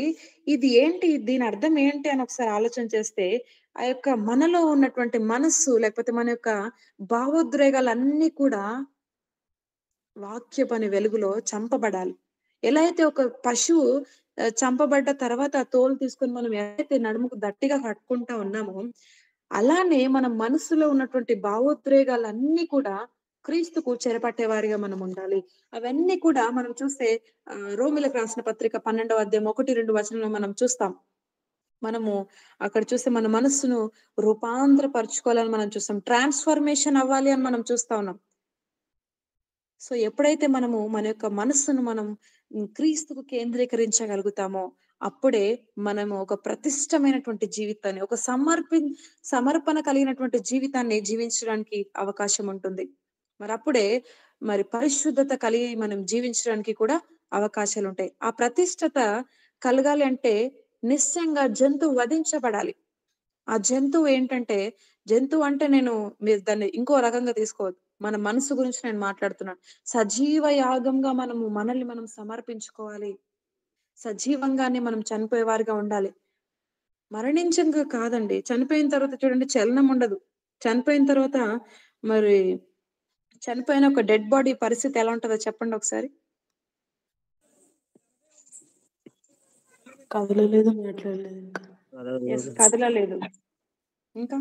ఇది ఏంటి? దీని అర్థం ఏంటి అని ఒకసారి ఆలోచన చేస్తే, ఆ యొక్క మనలో ఉన్నటువంటి మనస్సు లేకపోతే మన యొక్క భావోద్రేగాలన్నీ కూడా వాక్యపు అనే వెలుగులో చంపబడాలి. ఎలా అయితే ఒక పశువు చంపబడ్డ తర్వాత ఆ తోలు తీసుకొని మనం ఏదైతే నడుముకు గట్టిగా కట్టుకుంటా ఉన్నామో, అలానే మన మనసులో ఉన్నటువంటి భావోద్రేగాలన్నీ కూడా క్రీస్తుకు చెరపట్టే వారిగా మనం ఉండాలి. అవన్నీ కూడా మనం చూస్తే రోమీయులకు రాసిన పత్రిక 12వ అధ్యాయం 1, 2 వచనంలో మనం చూస్తాం. మనము అక్కడ చూస్తే మన మనస్సును రూపాంతరపరుచుకోవాలని మనం చూస్తాం. ట్రాన్స్‌ఫర్మేషన్ అవ్వాలి అని మనం చూస్తా ఉన్నాం. సో ఎప్పుడైతే మనము మన యొక్క మనస్సును మనం క్రీస్తుకు కేంద్రీకరించగలుగుతామో, అప్పుడే మనము ఒక ప్రతిష్టమైనటువంటి జీవితాన్ని, ఒక సమర్పణ కలిగినటువంటి జీవితాన్ని జీవించడానికి అవకాశం ఉంటుంది. మరప్పుడే పరిశుద్ధత కలిగి మనం జీవించడానికి కూడా అవకాశాలుంటాయి. ఆ ప్రతిష్టత కలగాలి అంటే నిశ్చయంగా జంతువు వధించబడాలి. ఆ జంతువు ఏంటంటే, జంతువు అంటే మీరు దాన్ని ఇంకో రకంగా తీసుకోవద్దు. మన మనసు గురించి నేను మాట్లాడుతున్నాను. సజీవ యాగంగా మనల్ని మనం సమర్పించుకోవాలి. సజీవంగానే మనం చనిపోయేవారిగా ఉండాలి. మరణించంగా కాదండి. చనిపోయిన తర్వాత చూడండి చలనం ఉండదు. చనిపోయిన తర్వాత మరి చనిపోయిన ఒక డెడ్ బాడీ పరిస్థితి ఎలా ఉంటదో చెప్పండి ఒకసారి? కదలలేదు, మాట్లాడలేదు ఇంకా. యెస్, కదలలేదు. ఇంకా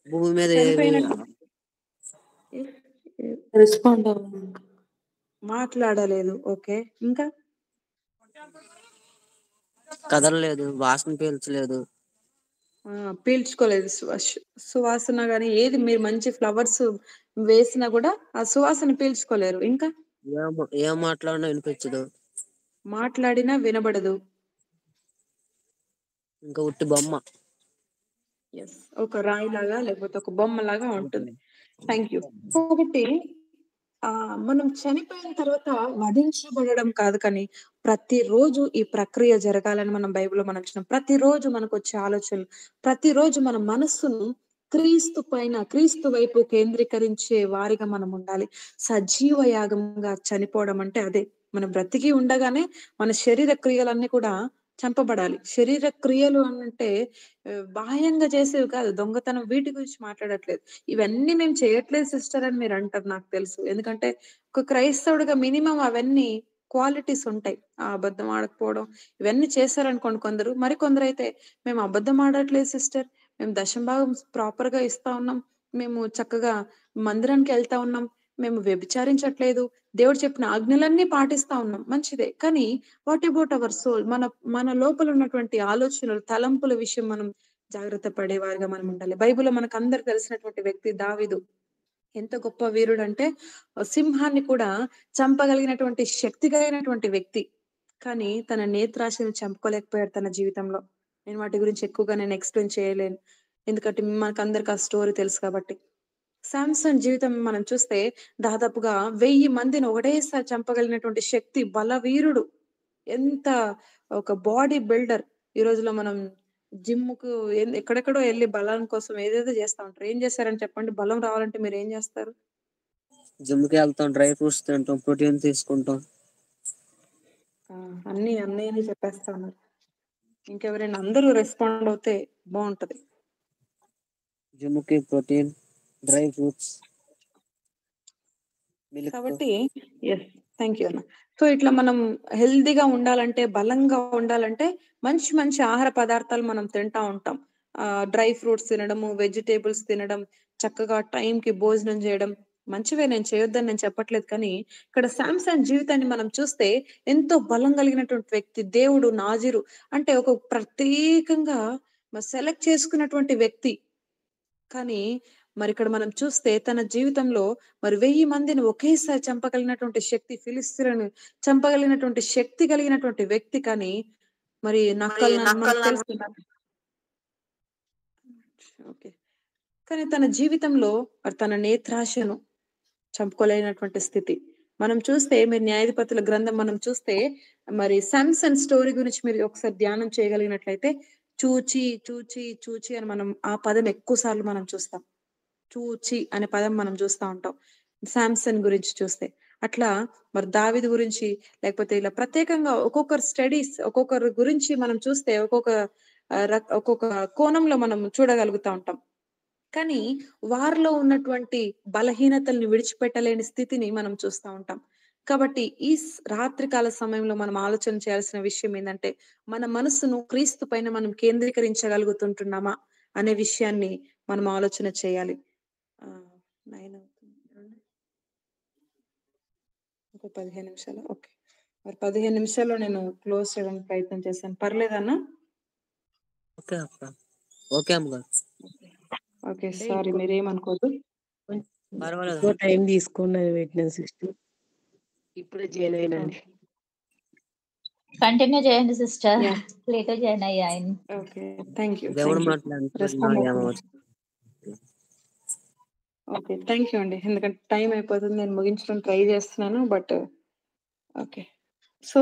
భూమి మీద చనిపోయినట్టు రెస్పాండ్ అవ్వలేదు ఇంకా. మాట్లాడలేదు. ఓకే. ఇంకా కదలలేదు, వాసన పీల్చలేదు, పీల్చుకోలేదు. సువాసన గాని ఏది మీరు మంచి ఫ్లవర్స్ వేసినా కూడా ఆ సువాసన పీల్చుకోలేరు. ఇంకా ఏం మాట్లాడినా వినిపించదు, మాట్లాడినా వినబడదు. ఇంకా ఉట్టి బొమ్మ. ఎస్, ఒక రాయిలాగా లేకపోతే ఒక బొమ్మలాగా ఉంటుంది. Thank you. కాబట్టి మనం చనిపోయిన తర్వాత వధించబడడం కాదు, కానీ ప్రతిరోజు ఈ ప్రక్రియ జరగాలని మనం బైబిల్‌లో మనం చూస్తున్నాం. ప్రతిరోజు మనకొచ్చే ఆలోచనలు, ప్రతిరోజు మన మనస్సును క్రీస్తు వైపు కేంద్రీకరించే వారిగా మనం ఉండాలి. సజీవ యాగంగా చనిపోవడం అంటే అదే. మనం బ్రతికి ఉండగానే మన శరీర క్రియలన్నీ కూడా చంపబడాలి. శరీర క్రియలు అనంటే బాహ్యంగా చేసేవి కాదు. దొంగతనం వీటి గురించి మాట్లాడట్లేదు. ఇవన్నీ మేము చేయట్లేదు సిస్టర్ అని మీరు అంటారు నాకు తెలుసు. ఎందుకంటే ఒక క్రైస్తవుడిగా మినిమం అవన్నీ క్వాలిటీస్ ఉంటాయి. ఆ అబద్ధం ఆడకపోవడం ఇవన్నీ చేశారనుకోండి కొందరు. మరికొందరైతే మేము అబద్ధం ఆడట్లేదు సిస్టర్, మేము దశంభాగం ప్రాపర్‌గా ఇస్తా ఉన్నాం, మేము చక్కగా మందిరానికి ఎళ్తా ఉన్నాం, మేము వ్యభిచారించట్లేదు, దేవుడు చెప్పిన ఆజ్ఞలన్నీ పాటిస్తా ఉన్నాం. మంచిదే. కానీ వాట్ అబౌట్ అవర్ సోల్? మన లోపల ఉన్నటువంటి ఆలోచనలు, తలంపుల విషయం మనం జాగ్రత్త పడేవారిగా మనం ఉండాలి. బైబిల్‌లో మనకందరికి తెలిసినటువంటి వ్యక్తి దావీదు. ఎంత గొప్ప వీరుడంటే సింహాన్ని కూడా చంపగలిగినటువంటి శక్తి కలిగినటువంటి వ్యక్తి. కానీ తన నేత్రాశను చంపుకోలేకపోయాడు తన జీవితంలో. నేను వాటి గురించి ఎక్కువగా ఎక్స్‌ప్లెయిన్ చేయలేను. ఎందుకంటే మనకందరికి ఆ స్టోరీ తెలుసు కాబట్టి. సామ్సన్ జీవితం మనం చూస్తే దాదాపుగా 1000 మందిని ఒకటేసారి చంపగలిగినటువంటి శక్తి, బలవీరుడు. ఎంత ఒక బాడీ బిల్డర్. ఈ రోజుల్లో మనం జిమ్‌కు ఎక్కడెక్కడో ఎళ్లి బలం కోసం ఏదేదో చేస్తా ఉంటారు. ఏం చేస్తారని చెప్పండి? బలం రావాలంటే మీరేం చేస్తారు? జిమ్‌కి వెళ్తాం, డ్రై ఫ్రూట్స్ తింటాం, ప్రోటీన్ తీసుకుంటాం. అన్నీ చెప్పేస్తా ఉన్నారు. ఇంకెవరైనా అందరూ రెస్పాండ్ అవుతే బావుంటది. జిమ్‌కి ప్రోటీన్, డ్రై ఫ్రూట్స్, మిల్క్. కాబట్టి యెస్, థ్యాంక్ యూ అన్న. సో ఇట్లా మనం హెల్దీగా ఉండాలంటే, బలంగా ఉండాలంటే మంచి మంచి ఆహార పదార్థాలు మనం తింటా ఉంటాం. డ్రై ఫ్రూట్స్ తినడము, వెజిటేబుల్స్ తినడం, చక్కగా టైంకి భోజనం చేయడం మంచివే, నేను చేయొద్దని నేను చెప్పట్లేదు. కానీ ఇక్కడ శాంసన్ జీవితాన్ని మనం చూస్తే ఎంతో బలం కలిగినటువంటి వ్యక్తి, దేవుడు నాజీరు అంటే ఒక ప్రత్యేకంగా సెలెక్ట్ చేసుకున్నటువంటి వ్యక్తి. కానీ మరి ఇక్కడ మనం చూస్తే తన జీవితంలో మరి 1000 మందిని ఒకేసారి చంపగలిగినటువంటి శక్తి, ఫిలిస్తీయులను చంపగలిగినటువంటి శక్తి కలిగినటువంటి వ్యక్తి. కానీ మరి మనకు తెలుసు. ఓకే. కానీ తన జీవితంలో మరి తన నేత్రాశను చంపుకోలేనటువంటి స్థితి మనం చూస్తే, మీరు న్యాయాధిపతుల గ్రంథం మనం చూస్తే మరి శాంసన్ స్టోరీ గురించి మీరు ఒకసారి ధ్యానం చేయగలిగినట్లయితే, చూచి చూచి చూచి అని మనం ఆ పదం ఎక్కువ సార్లు మనం చూస్తాం. చూచి అనే పదం మనం చూస్తా ఉంటాం శాంసన్ గురించి చూస్తే. అట్లా మరి దావీదు గురించి, లేకపోతే ఇలా ప్రత్యేకంగా ఒక్కొక్కరు స్టడీస్, ఒక్కొక్కరి గురించి మనం చూస్తే ఒక్కొక్క కోణంలో మనం చూడగలుగుతా ఉంటాం. కానీ వారిలో ఉన్నటువంటి బలహీనతల్ని విడిచిపెట్టలేని స్థితిని మనం చూస్తా ఉంటాం. కాబట్టి ఈ రాత్రికాల సమయంలో మనం ఆలోచన చేయాల్సిన విషయం ఏంటంటే, మన మనస్సును క్రీస్తు పైన మనం కేంద్రీకరించగలుగుతుంటున్నామా అనే విషయాన్ని మనం ఆలోచన చేయాలి. 9 అవుతుంది, ఒక 15 నిమిషాలు. ఓకే, మరి 15 నిమిషాల్లో నేను క్లోజ్ చేయడానికి ప్రయత్నం చేశాను. పర్లేదన్నా? ఓకే అక్క, ఓకే అమ్మగారు. ఓకే, సారీ, మీరేమనుకోదు. పర్వాలేదు. టైం తీసుకున్నది పెట్టిన సిస్టర్, ఇప్పుడే జాయిన్ అయినండి. కంటిన్యూ చేయండి సిస్టర్, లేట్ జాయిన్ అయ్యాను. Okay, thank you. దేవుడు మాట్లాడుతున్నాడు. ఓకే, థ్యాంక్ యూ అండి. ఎందుకంటే టైం అయిపోతుంది, నేను ముగించడం ట్రై చేస్తున్నాను. బట్ ఓకే, సో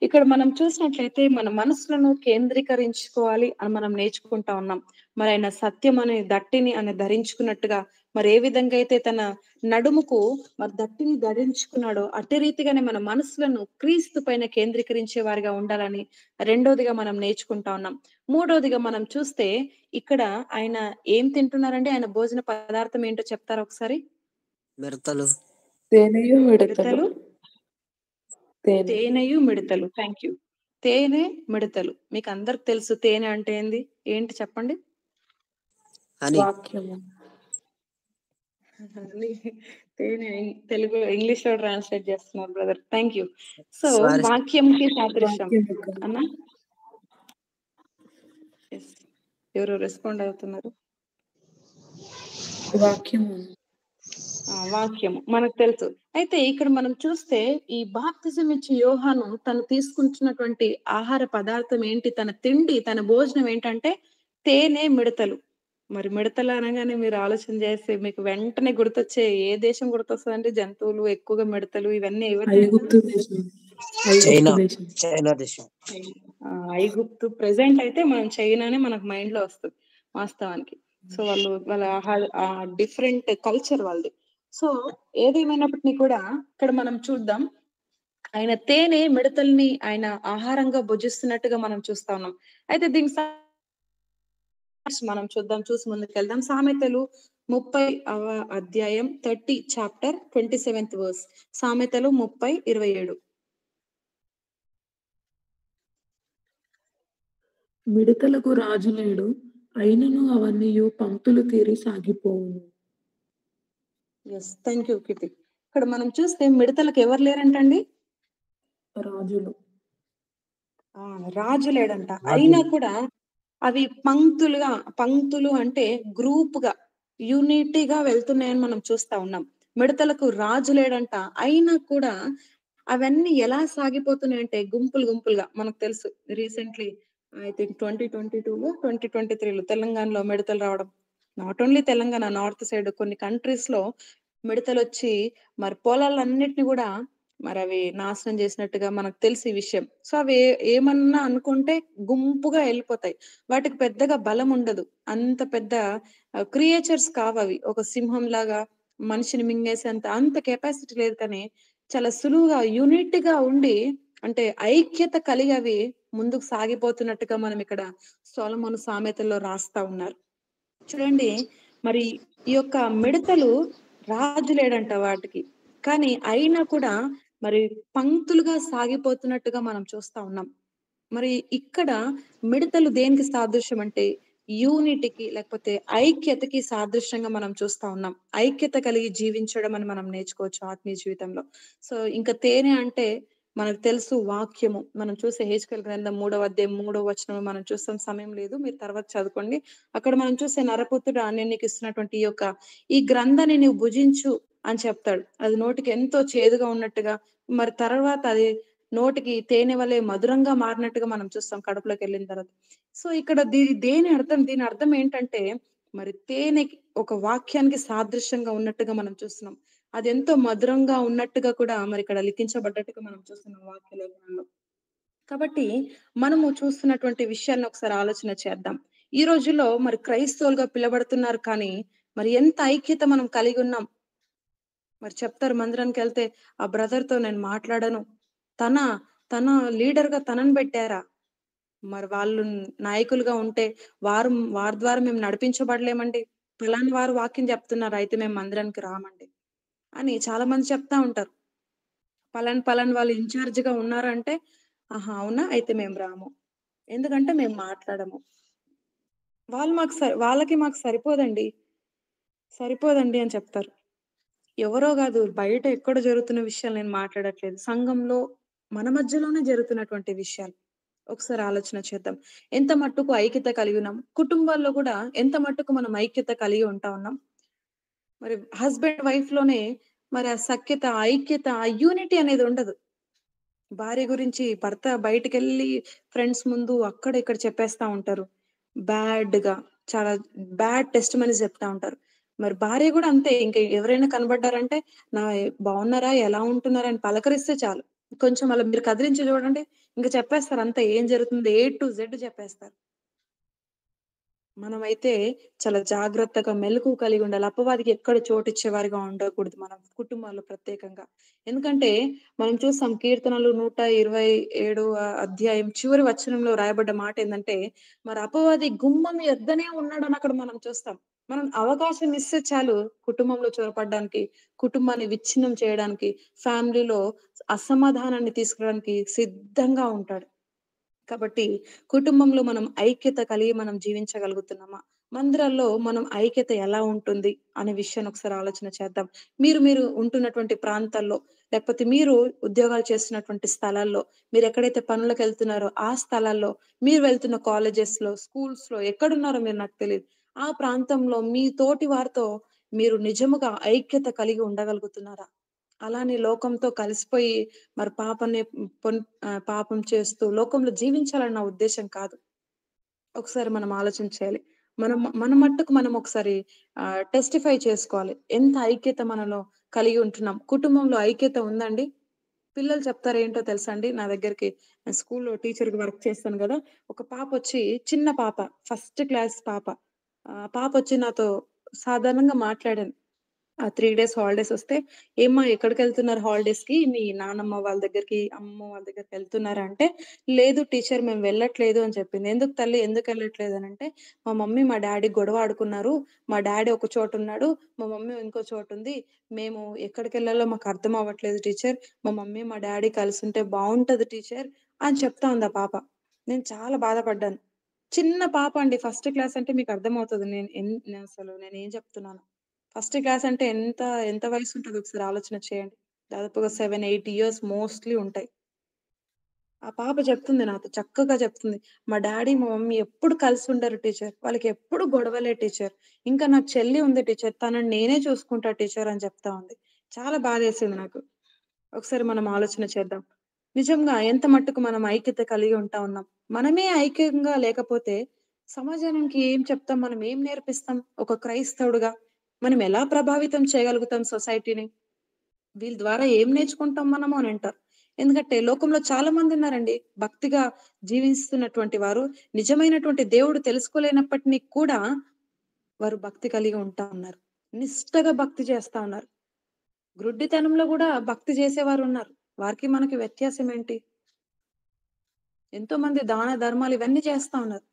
ఇక్కడ మనం చూసినట్లయితే మన మనసులను కేంద్రీకరించుకోవాలి అని మనం నేర్చుకుంటా ఉన్నాం. మరి ఆయన సత్యం అనే దట్టిని అని ధరించుకున్నట్టుగా, మరి ఏ విధంగా అయితే తన నడుముకు మరి దట్టిని ధరించుకున్నాడో అట్టి రీతిగానే మన మనసులను క్రీస్తు పైన కేంద్రీకరించే వారిగా ఉండాలని రెండోదిగా మనం నేర్చుకుంటా ఉన్నాం. మూడోదిగా మనం చూస్తే ఇక్కడ ఆయన ఏం తింటున్నారండి? ఆయన భోజన పదార్థం ఏంటో చెప్తారా ఒకసారి? మిడతలు, తేనెయు మిడతలు. తేనెయు మిడతలు. Thank you. తేనె, మిడతలు. మీకు అందరికి తెలుసు తేనె అంటే ఏంటి చెప్పండి? వాక్యము. తేనె తెలుగు ఇంగ్లీష్ లో ట్రాన్స్లేట్ చేస్తున్నారు బ్రదర్. Thank you. సో వాక్యంకి సాదృశ్యం అన్నా. ఎవరు రెస్పాండ్ అవుతున్నారు? వాక్యము. వాక్యము మనకు తెలుసు. అయితే ఇక్కడ మనం చూస్తే ఈ బాప్తిజం ఇచ్చే యోహాను తను తీసుకుంటున్నటువంటి ఆహార పదార్థం ఏంటి? తన తిండి, తన భోజనం ఏంటంటే తేనె, మిడతలు. మరి మిడతలు అనగానే మీరు ఆలోచన చేస్తే మీకు వెంటనే గుర్తొచ్చే ఏ దేశం గుర్తొస్తుందంటే, జంతువులు ఎక్కువగా మిడతలు ఇవన్నీ ఐగుప్తు. ప్రెసెంట్ అయితే మనం చైనానే మనకు మైండ్ లో వస్తుంది వాస్తవానికి. సో వాళ్ళ డిఫరెంట్ కల్చర్ వాళ్ళది. సో ఏదేమైనప్పటికీ కూడా ఇక్కడ మనం చూద్దాం, ఆయన తేనె, మిడతల్ని ఆయన ఆహారంగా భుజిస్తున్నట్టుగా మనం చూస్తా ఉన్నాం. అయితే దీనికి మనం చూసి ముందుకు వెళ్దాం. సామెతలు 30వ అధ్యాయం 30 చాప్టర్ 27th వర్స్. సామెతలు 30:27. మిడతలకు రాజు లేడు, అయినను అవన్నీ పంక్తులు తీరి సాగిపోవును. Thank you కిటి. ఇక్కడ మనం చూస్తే మిడతలకు ఎవరు లేరంటండి? రాజు లేడంట. అయినా కూడా అవి పంక్తులు అంటే గ్రూప్ గా, యూనిటీగా వెళ్తున్నాయని మనం చూస్తా ఉన్నాం. మిడతలకు రాజు లేడంట, అయినా కూడా అవన్నీ ఎలా సాగిపోతున్నాయంటే గుంపులుగా. మనకు తెలుసు రీసెంట్లీ ఐ థింక్ 2022లో 2023లో తెలంగాణలో మిడతలు రావడం. Not only Telangana, north side కొన్ని కంట్రీస్ లో మిడతలు వచ్చి మరి పొలాలన్నిటిని కూడా మరి అవి నాశనం చేసినట్టుగా మనకు తెలిసి ఈ విషయం. సో అవి ఏమన్నా అనుకుంటే గుంపుగా వెళ్ళిపోతాయి. వాటికి పెద్దగా బలం ఉండదు, అంత పెద్ద క్రియేచర్స్ కావవి. ఒక సింహం లాగా మనిషిని మింగేసేంత అంత కెపాసిటీ లేదు. కానీ చాలా సులువుగా యూనిట్గా ఉండి, అంటే ఐక్యత కలిగి అవి ముందుకు సాగిపోతున్నట్టుగా మనం ఇక్కడ సొలొమోను సామెతల్లో రాస్తా ఉన్నారు. చూడండి, మరి ఈ యొక్క మిడతలు రాజు లేడంట వాటికి, కానీ అయినా కూడా మరి పంక్తులుగా సాగిపోతున్నట్టుగా మనం చూస్తా ఉన్నాం. మరి ఇక్కడ మిడతలు దేనికి సాదృశ్యం అంటే యూనిటీకి లేకపోతే ఐక్యతకి సాదృశ్యంగా మనం చూస్తా ఉన్నాం. ఐక్యత కలిగి జీవించడం అని మనం నేర్చుకోవచ్చు ఆత్మీయ జీవితంలో. సో ఇంకా తేనె అంటే మనకు తెలుసు వాక్యము. మనం చూసే హెచ్కేఎల్ గ్రంథం 3వ అధ్యాయం 3వ వచనం మనం చూస్తాం. సమయం లేదు, మీరు తర్వాత చదువుకోండి. అక్కడ మనం చూసే నరపుత్రుడా నేను నీకు ఇస్తున్నటువంటి ఈ గ్రంథాన్ని నువ్వు భుజించు అని చెప్తాడు. అది నోటికి ఎంతో చేదుగా ఉన్నట్టుగా, మరి తర్వాత అది నోటికి తేనె వలె మధురంగా మారినట్టుగా మనం చూస్తాం కడుపులోకి వెళ్ళిన తర్వాత. సో ఇక్కడ దీని అర్థం ఏంటంటే మరి తేనెకి ఒక వాక్యానికి సాదృశ్యంగా ఉన్నట్టుగా మనం చూస్తున్నాం. అది ఎంతో మధురంగా ఉన్నట్టుగా కూడా మరి ఇక్కడ లిఖించబడ్డట్టుగా మనం చూస్తున్నాం వాక్య లేఖనంలో. కాబట్టి మనము చూస్తున్నటువంటి విషయాలను ఒకసారి ఆలోచన చేద్దాం. ఈ రోజుల్లో మరి క్రైస్తవులుగా పిలబడుతున్నారు కానీ మరి ఎంత ఐక్యత మనం కలిగి ఉన్నాం. మరి చెప్తారు మందిరానికి వెళ్తే, ఆ బ్రదర్ తో నేను మాట్లాడను, తన తన లీడర్ గా తనని పెట్టారా? మరి వాళ్ళు నాయకులుగా ఉంటే వారి ద్వారా మేము నడిపించబడలేమండి. ఫలాని వారు వాక్యం చెప్తున్నారు అయితే మేము మందిరానికి రామండి అని చాలా మంది చెప్తా ఉంటారు. పలాని వాళ్ళు ఇన్ఛార్జ్ గా ఉన్నారంటే, ఆహా అవునా అయితే మేము రాము, ఎందుకంటే మేము మాట్లాడము. వాళ్ళకి మాకు సరిపోదండి అని చెప్తారు. ఎవరో కాదు, బయట ఎక్కడ జరుగుతున్న విషయాలు నేను మాట్లాడట్లేదు. సంఘంలో మన మధ్యలోనే జరుగుతున్నటువంటి విషయాలు ఒకసారి ఆలోచన చేద్దాం. ఎంత మట్టుకు ఐక్యత కలిగి ఉన్నాం. కుటుంబాల్లో కూడా ఎంత మట్టుకు మనం ఐక్యత కలిగి ఉంటా ఉన్నాం. మరి హస్బెండ్ వైఫ్ లోనే మరి ఆ సఖ్యత, ఐక్యత, ఆ యూనిటీ అనేది ఉండదు. భార్య గురించి భర్త బయటికెళ్ళి ఫ్రెండ్స్ ముందు అక్కడ ఇక్కడ చెప్పేస్తా ఉంటారు. బ్యాడ్ గా చాలా బ్యాడ్ టెస్టిమనీస్ చెప్తా ఉంటారు. మరి భార్య కూడా అంతే. ఇంక ఎవరైనా కనబడ్డారంటే నా బాగున్నారా, ఎలా ఉంటున్నారా అని పలకరిస్తే చాలు. కొంచెం అలా మీరు కదిలించి చూడండి, ఇంక చెప్పేస్తారు అంతే. ఏం జరుగుతుంది A to Z చెప్పేస్తారు. మనమైతే చాలా జాగ్రత్తగా మెలకువ కలిగి ఉండాలి. అపవాదికి ఎక్కడ చోటిచ్చేవారిగా ఉండకూడదు మనం కుటుంబాల్లో ప్రత్యేకంగా. ఎందుకంటే మనం చూస్తాం కీర్తనలు 127 అధ్యాయం చివరి వచనంలో రాయబడ్డ మాట ఏందంటే, మరి అపవాది గుమ్మం యొద్దనే ఉన్నాడని అక్కడ మనం చూస్తాం. మనం అవకాశం ఇస్తే చాలు కుటుంబంలో చొరపడ్డానికి, కుటుంబాన్ని విచ్ఛిన్నం చేయడానికి, ఫ్యామిలీలో అసమాధానాన్ని తీసుకురావడానికి సిద్ధంగా ఉంటాడు. కాబట్టి కుటుంబంలో మనం ఐక్యత కలిగి మనం జీవించగలుగుతున్నామా? మందిరాల్లో మనం ఐక్యత ఎలా ఉంటుంది అనే విషయాన్ని ఒకసారి ఆలోచన చేద్దాం. మీరు ఉంటున్నటువంటి ప్రాంతాల్లో, లేకపోతే మీరు ఉద్యోగాలు చేస్తున్నటువంటి స్థలాల్లో, మీరు ఎక్కడైతే పనులకెళ్తున్నారో ఆ స్థలాల్లో, మీరు వెళ్తున్న కాలేజెస్‌లో, స్కూల్స్‌లో ఎక్కడున్నారో మీరు నాకు తెలీదు. ఆ ప్రాంతంలో మీ తోటి వారితో మీరు నిజముగా ఐక్యత కలిగి ఉండగలుగుతున్నారా? అలానే లోకంతో కలిసిపోయి మరి పాపం చేస్తూ లోకంలో జీవించాలని నా ఉద్దేశ్యం కాదు. ఒకసారి మనం ఆలోచన చేయాలి. మన మట్టుకు మనం ఒకసారి టెస్టిఫై చేసుకోవాలి. ఎంత ఐక్యత మనలో కలిగి ఉంటున్నాం. కుటుంబంలో ఐక్యత ఉందండి? పిల్లలు చెప్తారు ఏంటో తెలుసా అండి? నా దగ్గరికి స్కూల్‌లో టీచర్‌గా వర్క్ చేస్తాను గదా! ఒక పాపొచ్చి, చిన్న పాప, ఫస్ట్ క్లాస్ పాప. పాపొచ్చి నాతో సాధారణంగా మాట్లాడాను. ఆ 3 డేస్ హాలిడేస్ వస్తే, "ఏమ్మా ఎక్కడికెళ్తున్నారు హాలిడేస్‌కి? మీ నానమ్మ వాళ్ళ దగ్గరికి, అమ్మమ్మ వాళ్ళ దగ్గరికి వెళ్తున్నారా?" అంటే, "లేదు టీచర్ మేము వెళ్ళట్లేదు" అని చెప్పింది. "ఎందుకు తల్లి ఎందుకెళ్ళట్లేదు" అనంటే, "మా మమ్మీ, మా డ్యాడీ గొడవ ఆడుకున్నారు. మా డ్యాడీ ఒక చోటున్నాడు. మా మమ్మీ ఇంకో చోటుంది. మేము ఎక్కడికెళ్ళాలో మాకు అర్థం అవ్వట్లేదు టీచర్. మా మమ్మీ, మా డ్యాడీ కలిసుంటే బావుంటది టీచర్" అని చెప్తా ఉంది ఆ పాప. నేను చాలా బాధపడ్డాను. చిన్న పాప అండి. ఫస్ట్ క్లాస్ అంటే మీకు అర్థమవుతది నేనేం చెప్తున్నానో. ఫస్ట్ క్లాస్ అంటే ఎంత వయసుంటదో ఒకసారి ఆలోచన చేయండి. దాదాపుగా 7, 8 ఇయర్స్ మోస్ట్‌లీ ఉంటాయి. ఆ పాప చెప్తుంది నాతో చక్కగా చెప్తుంది. "మా డ్యాడీ, మా మమ్మీ ఎప్పుడు కలిసుండరు టీచర్. వాళ్ళకెప్పుడు గొడవలే టీచర్. ఇంకా నాకు చెల్లి ఉంది టీచర్. తనని నేనే చూసుకుంటా టీచర్" అని చెప్తా ఉంది. చాలా బాధేసింది నాకు. ఒకసారి మనం ఆలోచన చేద్దాం. నిజంగా ఎంత మట్టుకు మనం ఐక్యత కలిగి ఉంటా ఉన్నాం. మనమే ఐక్యంగా లేకపోతే సమాజానికి ఏం చెప్తాం? మనం ఏం నేర్పిస్తాం? ఒక క్రైస్తవుడుగా మనం ఎలా ప్రభావితం చేయగలుగుతాం సొసైటీని? వీళ్ళ ద్వారా ఏం నేర్చుకుంటాం మనము అని అంటారు. ఎందుకంటే లోకంలో చాలా మంది ఉన్నారండి. భక్తిగా జీవిస్తున్నటువంటి వారు, నిజమైనటువంటి దేవుడు తెలుసుకోలేనప్పటిని కూడా వారు భక్తి కలిగి ఉంటా ఉన్నారు. నిష్టగా భక్తి చేస్తా ఉన్నారు. గ్రుడ్డితనంలో గూడా భక్తి చేసేవారున్నారు. వారికి మనకి వ్యత్యాసం ఏంటి? ఎంతో మంది దాన ధర్మాలు ఇవన్నీ చేస్తా ఉన్నారు.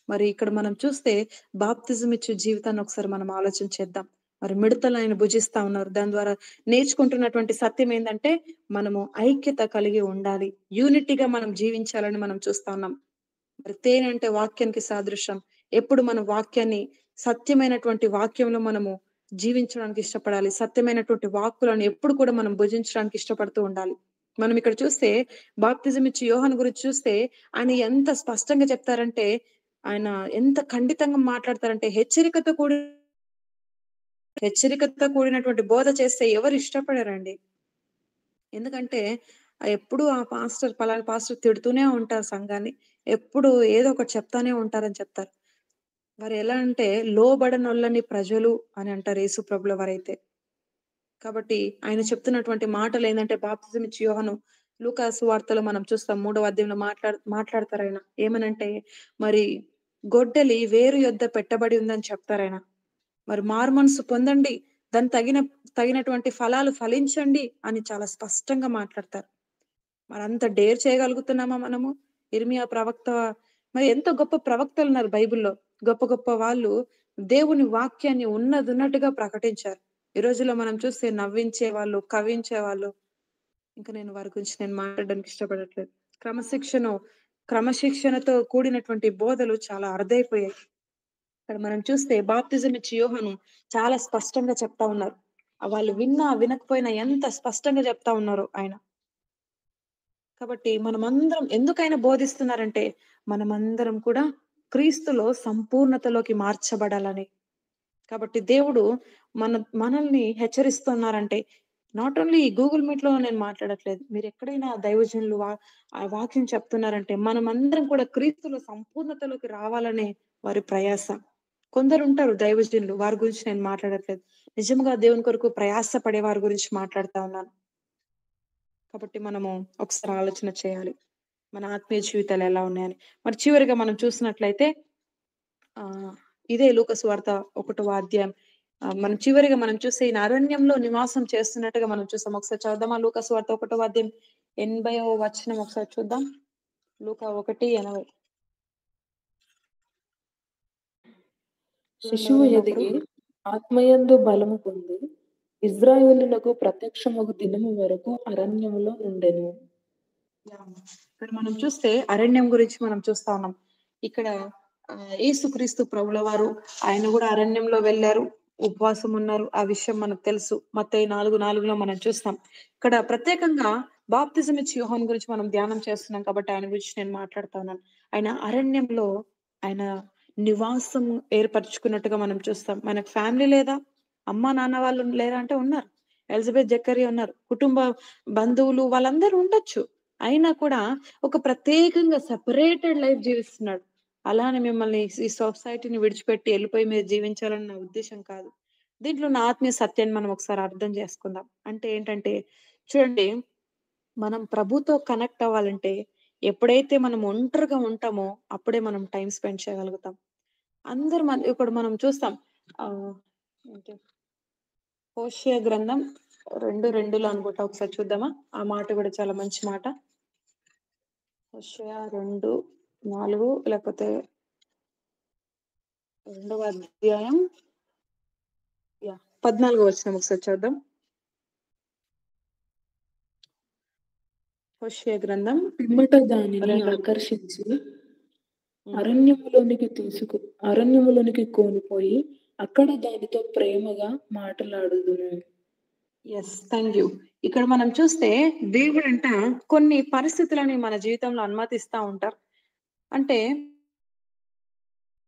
మరి ఇక్కడ మనం చూస్తే బాప్తిజం ఇచ్చే జీవితాన్ని ఒకసారి మనం ఆలోచన చేద్దాం. మరి మిడతలు ఆయన భుజిస్తా ఉన్నారు. దాని ద్వారా నేర్చుకుంటున్నటువంటి సత్యం ఏంటంటే మనము ఐక్యత కలిగి ఉండాలి, యూనిటీగా మనం జీవించాలని మనం చూస్తా ఉన్నాం. మరి తేనె అంటే వాక్యానికి సాదృశ్యం. ఎప్పుడు మన వాక్యాన్ని సత్యమైనటువంటి వాక్యంలో మనము జీవించడానికి ఇష్టపడాలి. సత్యమైనటువంటి వాక్కులను ఎప్పుడు కూడా మనం భుజించడానికి ఇష్టపడుతూ ఉండాలి. మనం ఇక్కడ చూస్తే బాప్తిజం ఇచ్చి యోహాను గురించి చూస్తే ఆయన ఎంత స్పష్టంగా చెప్తారంటే, ఆయన ఎంత ఖండితంగా మాట్లాడతారంటే, హెచ్చరికతో కూడినటువంటి బోధ చేస్తే ఎవరు ఇష్టపడరండి. ఎందుకంటే ఎప్పుడు ఆ పాస్టర్ పలానా పాస్టర్ తిడుతూనే ఉంటారు సంఘాన్ని. ఎప్పుడు ఏదో ఒకటి చెప్తానే ఉంటారని చెప్తారు. వారు ఎలా అంటే లోబడనొల్లని ప్రజలు అని అంటారు యేసు ప్రభుల వారైతే. కాబట్టి ఆయన చెప్తున్నటువంటి మాటలు ఏంటంటే, బాప్తిజం ఇచ్చి యోహాను లూకా సువార్తలో మనం చూస్తాం 3వ అధ్యాయంలో మాట్లాడతారు ఆయన. ఏమనంటే మరి గొడ్డలి వేరు యొద్ద పెట్టబడి ఉందని చెప్తారాయన. మరి మారుమనసు పొందండి, దాని తగినటువంటి ఫలాలు ఫలించండి అని చాలా స్పష్టంగా మాట్లాడతారు. మరి అంత డేర్ చేయగలుగుతున్నామా మనము? ఇర్మియా ప్రవక్త, మరి ఎంత గొప్ప ప్రవక్తలు ఉన్నారు బైబిల్లో. గొప్ప గొప్ప వాళ్ళు దేవుని వాక్యాన్ని ఉన్నట్టుగా ప్రకటించారు. ఈ రోజుల్లో మనం చూస్తే నవ్వించే వాళ్ళు, కవించే వాళ్ళు, ఇంకా నేను వారి గురించి నేను మాట్లాడడానికి ఇష్టపడట్లేదు. క్రమశిక్షణతో కూడినటువంటి బోధలు చాలా అరుదైపోయాయి. ఇక్కడ మనం చూస్తే బాప్తిజం ఇచ్చి యోహాను చాలా స్పష్టంగా చెప్తా ఉన్నారు. వాళ్ళు వినకపోయినా ఎంత స్పష్టంగా చెప్తా ఉన్నారు ఆయన. కాబట్టి మనమందరం ఎందుకైనా బోధిస్తున్నారంటే, మనమందరం కూడా క్రీస్తులో సంపూర్ణతలోకి మార్చబడాలని. కాబట్టి దేవుడు మనల్ని హెచ్చరిస్తున్నారంటే, నాట్ ఓన్లీ గూగుల్ మీట్ లో నేను మాట్లాడట్లేదు, మీరు ఎక్కడైనా దైవజనులు ఆ వాక్యం చెప్తున్నారంటే మనమందరం కూడా క్రీస్తులో సంపూర్ణతలోకి రావాలనే వారి ప్రయాస. కొందరు ఉంటారు దైవజనులు, వారి గురించి నేను మాట్లాడట్లేదు. నిజంగా దేవుని కొరకు ప్రయాస పడే వారి గురించి మాట్లాడుతా ఉన్నాను. కాబట్టి మనము ఒకసారి ఆలోచన చేయాలి మన ఆత్మీయ జీవితాలు ఎలా ఉన్నాయని. మరి చివరిగా మనం చూసినట్లయితే ఇదే లూకా సువార్త 1వ అధ్యాయం మనం చివరిగా మనం చూస్తే ఈయన అరణ్యంలో నివాసం చేస్తున్నట్టుగా మనం చూస్తాం. ఒకసారి చదువుదామా లూకా సువార్త 1వ అధ్యాయం 80వ వచనం ఒకసారి చూద్దాం. లూకా 1:80. శిశువు ఎదిగి ఆత్మయందు బలము పొంది ఇజ్రాయేలులకు ప్రత్యక్షమగు దినము వరకు అరణ్యములో ఉండెను. ఇక్కడ మనం చూస్తే అరణ్యం గురించి మనం చూస్తా ఉన్నాం. ఇక్కడ యేసుక్రీస్తు ప్రభుల వారు ఆయన కూడా అరణ్యంలో వెళ్ళారు, ఉపవాసం ఉన్నారు. ఆ విషయం మనకు తెలుసు. మత్తయి 4:4లో మనం చూస్తాం. ఇక్కడ ప్రత్యేకంగా బాప్తిజం ఇచ్చి యోహాను గురించి మనం ధ్యానం చేస్తున్నాం కాబట్టి ఆయన గురించి నేను మాట్లాడుతా ఉన్నాను. ఆయన అరణ్యంలో ఆయన నివాసం ఏర్పరచుకున్నట్టుగా మనం చూస్తాం. మనకు ఫ్యామిలీ లేదా, అమ్మ నాన్న వాళ్ళు లేరా అంటే ఉన్నారు. ఎలిజబెత్ జకరియా ఉన్నారు, కుటుంబ బంధువులు వాళ్ళందరూ ఉండొచ్చు. అయినా కూడా ఒక ప్రత్యేకంగా సెపరేటెడ్ లైఫ్ జీవిస్తున్నాడు. అలానే మిమ్మల్ని ఈ సొసైటీని విడిచిపెట్టి వెళ్ళిపోయి మీరు జీవించాలని నా ఉద్దేశం కాదు. దీంట్లో నా ఆత్మీయ సత్యాన్ని మనం ఒకసారి అర్థం చేసుకుందాం. అంటే ఏంటంటే చూడండి, మనం ప్రభుతో కనెక్ట్ అవ్వాలంటే ఎప్పుడైతే మనం ఒంటరిగా ఉంటామో అప్పుడే మనం టైం స్పెండ్ చేయగలుగుతాం. అందరు ఇప్పుడు మనం చూస్తాం హోషేయ గ్రంథం 2:2లో అనుకుంటా, ఒకసారి చూద్దామా. ఆ మాట కూడా చాలా మంచి మాట. హోషేయ 2:4 లేకపోతే 2వ అధ్యాయం 14వ వచనం ఒకసారి చూద్దాం. హోషేయ గ్రంథం పిమ్మట దానిని ఆకర్షించి అరణ్యములోనికి కోనిపోయి అక్కడ దానితో ప్రేమగా మాట్లాడుదును. Yes, thank you. ఇక్కడ మనం చూస్తే దేవుడంట కొన్ని పరిస్థితులని మన జీవితంలో అనుమతిస్తా ఉంటారు. అంటే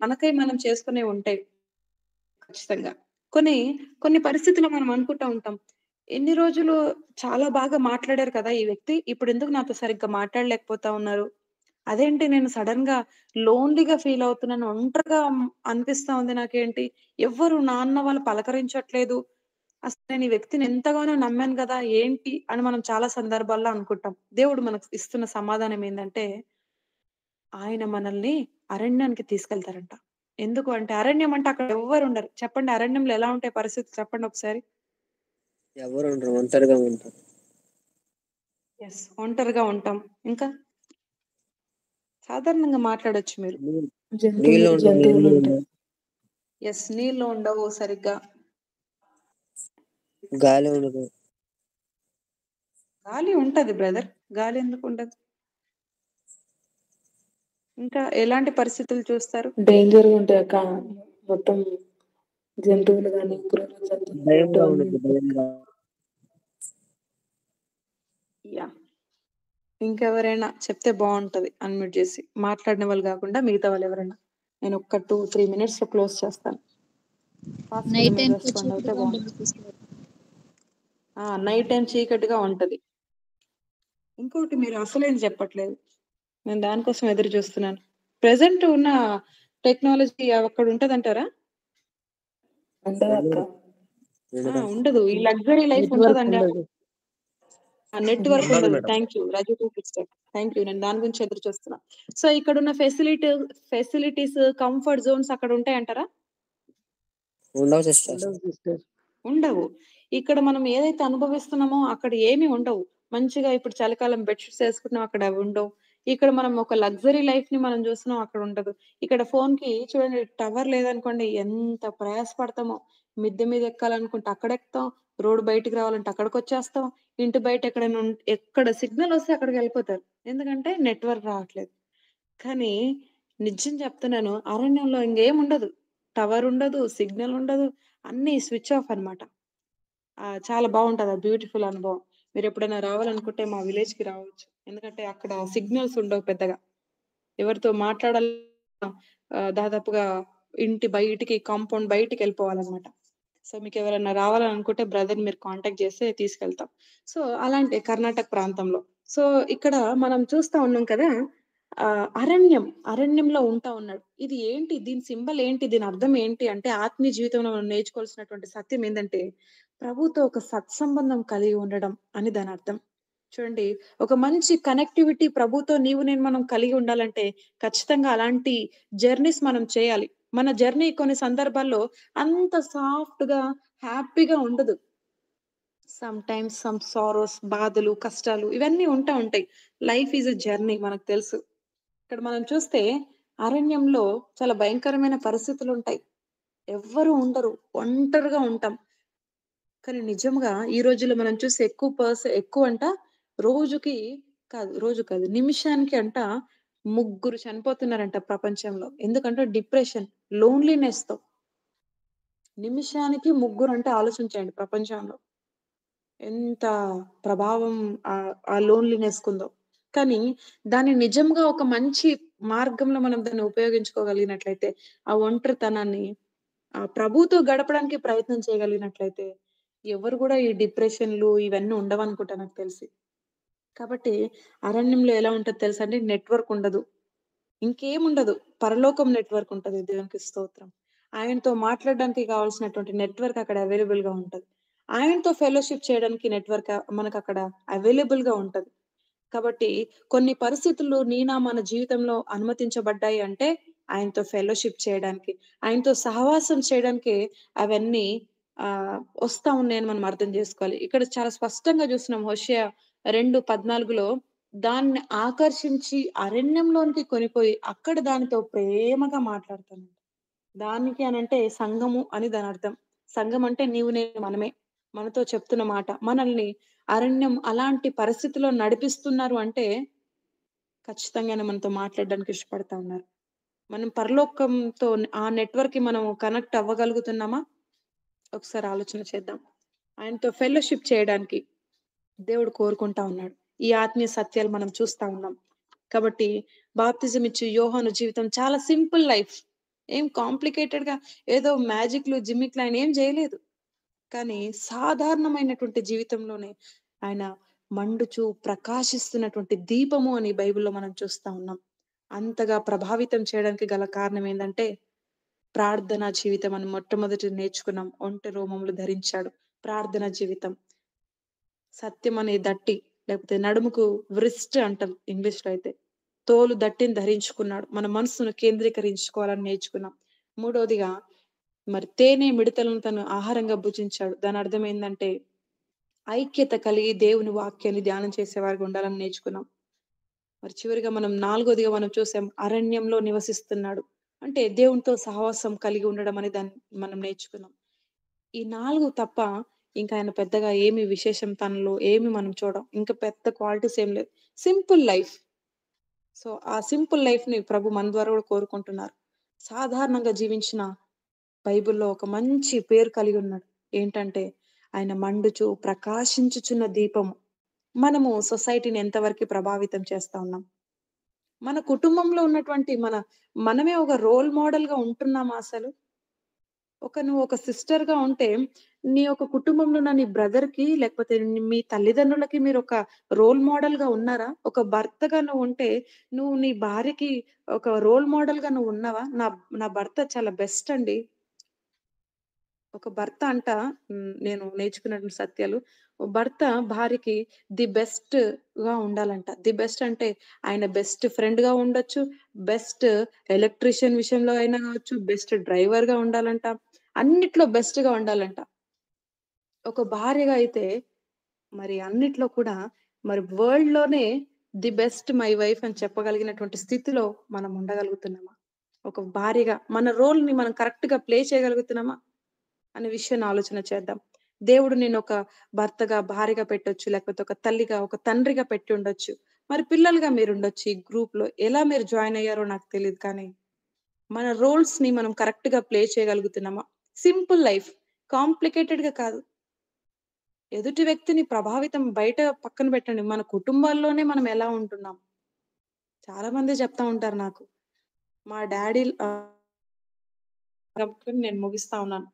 మనకై మనం చేసుకునే ఉంటాయి ఖచ్చితంగా. కొన్ని పరిస్థితులు మనం అనుకుంటా ఉంటాం, ఎన్ని రోజులు చాలా బాగా మాట్లాడారు కదా ఈ వ్యక్తి, ఇప్పుడు ఎందుకు నాతో సరిగ్గా మాట్లాడలేకపోతా ఉన్నారు, అదేంటి నేను సడన్ గా లోన్లీగా ఫీల్ అవుతున్నాను, ఒంటరిగా అనిపిస్తా ఉంది నాకేంటి, ఎవ్వరు నాన్న వాళ్ళు పలకరించట్లేదు, అసలు నేను ఈ వ్యక్తిని ఎంతగానో నమ్మాను కదా ఏంటి అని మనం చాలా సందర్భాల్లో అనుకుంటాం. దేవుడు మనకు ఇస్తున్న సమాధానం ఏంటంటే, ఆయన మనల్ని అరణ్యానికి తీసుకెళ్తారంట. ఎందుకు అంటే అరణ్యం అంటే అక్కడ ఎవ్వరు ఉండరు. చెప్పండి, అరణ్యంలో ఎలా ఉంటాయి పరిస్థితులు చెప్పండి ఒకసారి. ఎవరు ఉండరు, ఒంటరిగా ఉంటారు. ఎస్, ఒంటరిగా ఉంటాం. ఇంకా సాధారణంగా మాట్లాడొచ్చు మీరు. జంతువులు ఉంటాయి. ఎస్, నీళ్ళు ఉండవు సరిగ్గా. గాలి ఉండదు. గాలి ఉంటది బ్రదర్. గాలి ఎందుకు ఉండదు? ఇంకా ఎలాంటి పరిస్థితులు చూస్తారు? డేంజర్‌గా ఉంటాయి అక్క. మొత్తం జంతువులు గాని, క్రూర జంతువులు భయంగా అన్నీ ఉండదు. భయంగా. యాహ్! ఇంకెవరైనా చెప్తే బావుంటది అన్‌మ్యూట్ చేసి. మాట్లాడిన వాళ్ళు కాకుండా మిగతా వాళ్ళు ఎవరైనా. నేను ఒక 2, 3 మినిట్స్‌లో క్లోజ్ చేస్తాను. ఫాస్ట్‌గా నైట్ మీరు టైం రెస్పాండ్ అయితే చీకటిగా బావుంటది. ఉంటుంది సిస్టర్. నైట్ టైమ్ చీకటిగా ఉంటది. ఇంకోటి మీరు అసలేం చెప్పట్లేదు. నేను దానికోసం ఎదురు చూస్తున్నాను. ప్రెజెంట్ ఉన్న టెక్నాలజీ అక్కడ ఉంటదంటారా? ఉండదక్క. ఉండదు. ఈ లగ్జరీ లైఫ్ నెట్వర్క్ ఉంటదండి. ఉండదు. నెట్వర్క్ ఉండదు ఉండదు. Madam. Thank you. Rajitha sister. Thank you. నేను దాని గురించి ఎదురు చూస్తున్నా. సో ఇక్కడున్న ఫెసిలిటీస్, కంఫర్ట్ జోన్స్ అక్కడ ఉంటాయంటారా? ఉండవు సిస్టర్. ఉండవు సిస్టర్. ఉండవు. ఇక్కడ మనం ఏదైతే అనుభవిస్తున్నామో అక్కడ ఏమీ ఉండవు. మంచిగా ఇప్పుడు చలికాలం బెడ్‌షీట్స్ ఏసుకుంటున్నాం అక్కడ అవి ఉండవు. ఇక్కడ మనం ఒక లగ్జరీ లైఫ్‌ని మనం చూస్తున్నాం అక్కడ ఉండదు. ఇక్కడ ఫోన్‌కి చూడండి టవర్ లేదనుకోండి ఎంత ప్రయాస పడతామో. మిద్దె మీద ఎక్కాలనుకుంటే అక్కడెక్కుతాం. రోడ్ బయటికి రావాలంటే అక్కడికొచ్చేస్తాం. ఇంటి బయట ఎక్కడైనా ఎక్కడ సిగ్నల్ వస్తే అక్కడికెళ్ళిపోతారు. ఎందుకంటే నెట్వర్క్ రావట్లేదు. కానీ నిజం చెప్తున్నాను అరణ్యంలో ఇంగేముండదు. టవర్ ఉండదు, సిగ్నల్ ఉండదు. అన్నీ స్విచ్ ఆఫ్ అన్నమాట. చాలా బావుంటది. ఆ బ్యూటిఫుల్ అనుభవం. మీరెప్పుడైనా రావాలనుకుంటే మా విలేజ్‌కి రావచ్చు. ఎందుకంటే అక్కడ సిగ్నల్స్ ఉండవు పెద్దగా. ఎవరితో మాట్లాడాలన్నా దాదాపుగా ఇంటి బయటికి కాంపౌండ్ బయటికెళ్ళిపోవాలన్నమాట. సో మీకెవరైనా రావాలనుకుంటే బ్రదర్‌ని మీరు కాంటాక్ట్ చేస్తే తీసుకెళ్తాం. సో అలాంటి కర్ణాటక ప్రాంతంలో. సో ఇక్కడ మనం చూస్తా ఉన్నాం కదా! అరణ్యంలో ఉంటా ఉన్నాడు. ఇది ఏంటి? దీని సింబల్ ఏంటి? దీని అర్థం ఏంటి? అంటే ఆత్మీయ జీవితంలో మనం నేర్చుకోవాల్సినటువంటి సత్యం ఏందంటే, ప్రభువుతో ఒక సత్సంబంధం కలిగి ఉండడం అని దాని అర్థం. చూడండి ఒక మంచి కనెక్టివిటీ ప్రభువుతో నీవు నేను మనం కలిగి ఉండాలంటే ఖచ్చితంగా అలాంటి జర్నీస్ మనం చేయాలి. మన జర్నీ కొన్ని సందర్భాల్లో అంత సాఫ్ట్‌గా, హ్యాపీగా ఉండదు. సమ్‌టైమ్స్ సమ్ సారోస్ బాధలు, కష్టాలు ఇవన్నీ ఉంటాయి. లైఫ్ ఈజ్ ఎ జర్నీ మనకు తెలుసు. ఇక్కడ మనం చూస్తే అరణ్యంలో చాలా భయంకరమైన పరిస్థితులుంటాయి. ఎవ్వరు ఉండరు. ఒంటరిగా ఉంటాం. కానీ నిజంగా ఈ రోజుల్లో మనం చూస్తే ఎక్కువంట రోజు కాదు నిమిషానికి అంట ముగ్గురు చనిపోతున్నారంట ప్రపంచంలో. ఎందుకంటే డిప్రెషన్, లోన్‌లీనెస్‌తో. నిమిషానికి ముగ్గురంటే ఆలోచించండి ప్రపంచంలో. ఎంత ప్రభావం ఆ లోన్‌లీనెస్‌కుందో. కానీ దాన్ని నిజంగా ఒక మంచి మార్గంలో మనం దాన్ని ఉపయోగించుకోగలిగినట్లయితే, ఆ ఒంటరితనాన్ని ప్రభువుతో గడపడానికి ప్రయత్నం చేయగలిగినట్లయితే, ఎవరు గూడా ఈ డిప్రెషన్‌లు ఇవన్నీ ఉండవనుకుంటా నాకు తెలిసి. కాబట్టి అరణ్యంలో ఎలా ఉంటదో తెలుసా అండి? నెట్వర్క్ ఉండదు. ఇంకేముండదు. పరలోకం నెట్వర్క్ ఉంటది. దేవునికి స్తోత్రం. ఆయనతో మాట్లాడడానికి కావాల్సినటువంటి నెట్వర్క్ అక్కడ అవైలబుల్‌గా ఉంటది. ఆయనతో ఫెలోషిప్ చేయడానికి నెట్వర్క్ మనకక్కడ అవైలబుల్‌గా ఉంటది. కాబట్టి కొన్ని పరిస్థితులు మన జీవితంలో అనుమతించబడ్డాయి అంటే ఆయనతో ఫెలోషిప్ చేయడానికి, ఆయనతో సహవాసం చేయడానికే అవన్నీ వస్తా ఉన్నాయని మనం అర్థం చేసుకోవాలి. ఇక్కడ చాలా స్పష్టంగా చూస్తున్నాం హోషేయ 2:14లో దాన్ని ఆకర్షించి అరణ్యంలోనికి కొనిపోయి అక్కడ దానితో ప్రేమగా మాట్లాడుతాను. దానికి అనంటే సంఘము అని దానర్థం. సంఘం అంటే నీవు నేను మనమే. మనతో చెప్తున్న మాట. మనల్ని అరణ్యం అలాంటి పరిస్థితిలో నడిపిస్తున్నారు అంటే ఖచ్చితంగానే మనతో మాట్లాడడానికి ఇష్టపడతా ఉన్నారు. మనం పరలోకంతో ఆ నెట్వర్క్‌కి మనం కనెక్ట్ అవ్వగలుగుతున్నామా? ఒకసారి ఆలోచన చేద్దాం. ఆయనతో ఫెలోషిప్ చేయడానికి దేవుడు కోరుకుంటా ఉన్నాడు. ఈ ఆత్మీయ సత్యాలు మనం చూస్తా ఉన్నాం. కాబట్టి బాప్తిజం ఇచ్చే యోహాను జీవితం చాలా సింపుల్ లైఫ్. ఏం కాంప్లికేటెడ్‌గా ఏదో మ్యాజిక్‌లు, జిమ్మిక్‌లు ఆయన ఏం జేయలేదు. కానీ సాధారణమైనటువంటి జీవితంలోనే ఆయన మండుచు ప్రకాశిస్తున్నటువంటి దీపము అని బైబిల్‌లో మనం చూస్తా ఉన్నాం. అంతగా ప్రభావితం చేయడానికి గల కారణం ఏందంటే ప్రార్థనా జీవితం అని మొట్టమొదటి నేర్చుకున్నాం. ఒంటె రోమములు ధరించాడు. ప్రార్థనా జీవితం. సత్యం అనే దట్టి లేకపోతే నడుముకు వ్రిస్ట్ అంటాం ఇంగ్లీష్‌లో అయితే. తోలు దట్టిని ధరించుకున్నాడు. మన మనస్సును కేంద్రీకరించుకోవాలని నేర్చుకున్నాం. మూడోదిగా మరి తేనె మిడతలను తను ఆహారంగా భుజించాడు. దాని అర్థం ఏందంటే ఐక్యత కలిగి దేవుని వాక్యాన్ని ధ్యానం చేసేవారిగా ఉండాలని నేర్చుకున్నాం. మరి చివరిగా నాలుగోదిగా మనం చూసాం అరణ్యంలో నివసిస్తున్నాడు. అంటే దేవునితో సహవాసం కలిగి ఉండడం అని దాన్ని మనం నేర్చుకున్నాం. ఈ 4 తప్ప ఇంకా ఆయన పెద్దగా ఏమి విశేషం తనలో ఏమి మనం చూడం. ఇంకా పెద్ద క్వాలిటీస్ ఏం లేదు. Simple life. సో, ఆ సింపుల్ లైఫ్‌ని ప్రభు మన ద్వారా కూడా కోరుకుంటున్నారు. సాధారణంగా జీవించిన బైబిల్‌లో ఒక మంచి పేరు కలిగి ఉన్నాడు. ఏంటంటే ఆయన మండుచు ప్రకాశించుచున్న దీపము. మనము సొసైటీని ఎంతవరకు ప్రభావితం చేస్తా ఉన్నాం? మన కుటుంబంలో ఉన్నటువంటి మనమే ఒక రోల్ మోడల్‌గా ఉంటున్నామా అసలు? నువ్వు ఒక సిస్టర్‌గా ఉంటే, నీ యొక్క కుటుంబంలో ఉన్న నీ బ్రదర్‌కి లేకపోతే మీ తల్లిదండ్రులకి మీరొక రోల్ మోడల్‌గా ఉన్నారా? ఒక భర్తగా నువ్వుంటే, నువ్వు నీ భార్యకి ఒక రోల్ మోడల్‌గా నువ్వున్నావా? నా నా భర్త చాలా బెస్ట్ అండి. ఒక భర్త నేను నేర్చుకున్నటువంటి సత్యాలు. భర్త భార్యకి ది బెస్ట్‌గా ఉండాలంట. ది బెస్ట్ అంటే ఆయన బెస్ట్ ఫ్రెండ్‌గా ఉండొచ్చు. బెస్ట్ ఎలక్ట్రీషియన్ విషయంలో అయినా కావచ్చు. బెస్ట్ డ్రైవర్‌గా ఉండాలంట. అన్నిట్లో బెస్ట్‌గా ఉండాలంట. ఒక భార్యగా అయితే మరి అన్నిట్లో కూడా మరి వరల్డ్‌లోనే ది బెస్ట్ మై వైఫ్ అని చెప్పగలిగినటువంటి స్థితిలో మనం ఉండగలుగుతున్నామా? ఒక భార్యగా మన రోల్‌ని మనం కరెక్ట్‌గా ప్లే చేయగలుగుతున్నామా? అనే విషయాన్ని ఆలోచన చేద్దాం. దేవుడు నిన్నొక భర్తగా, భార్యగా పెట్టొచ్చు. లేకపోతే ఒక తల్లిగా, ఒక తండ్రిగా పెట్టి ఉండొచ్చు. మరి పిల్లలుగా మీరుండొచ్చు ఈ గ్రూప్‌లో. ఎలా మీరు జాయిన్ అయ్యారో నాకు తెలీదు కానీ, మన రోల్స్‌ని మనం కరెక్ట్‌గా ప్లే చేయగలుగుతున్నామా? Simple life. కాంప్లికేటెడ్‌గా కాదు. ఎదుటి వ్యక్తిని ప్రభావితం బయట పక్కన పెట్టండి. మన కుటుంబాల్లోనే మనం ఎలా ఉంటున్నాం? చాలా మంది చెప్తా ఉంటారు నాకు. మా డ్యాడీ నేను ముగిస్తా ఉన్నాను.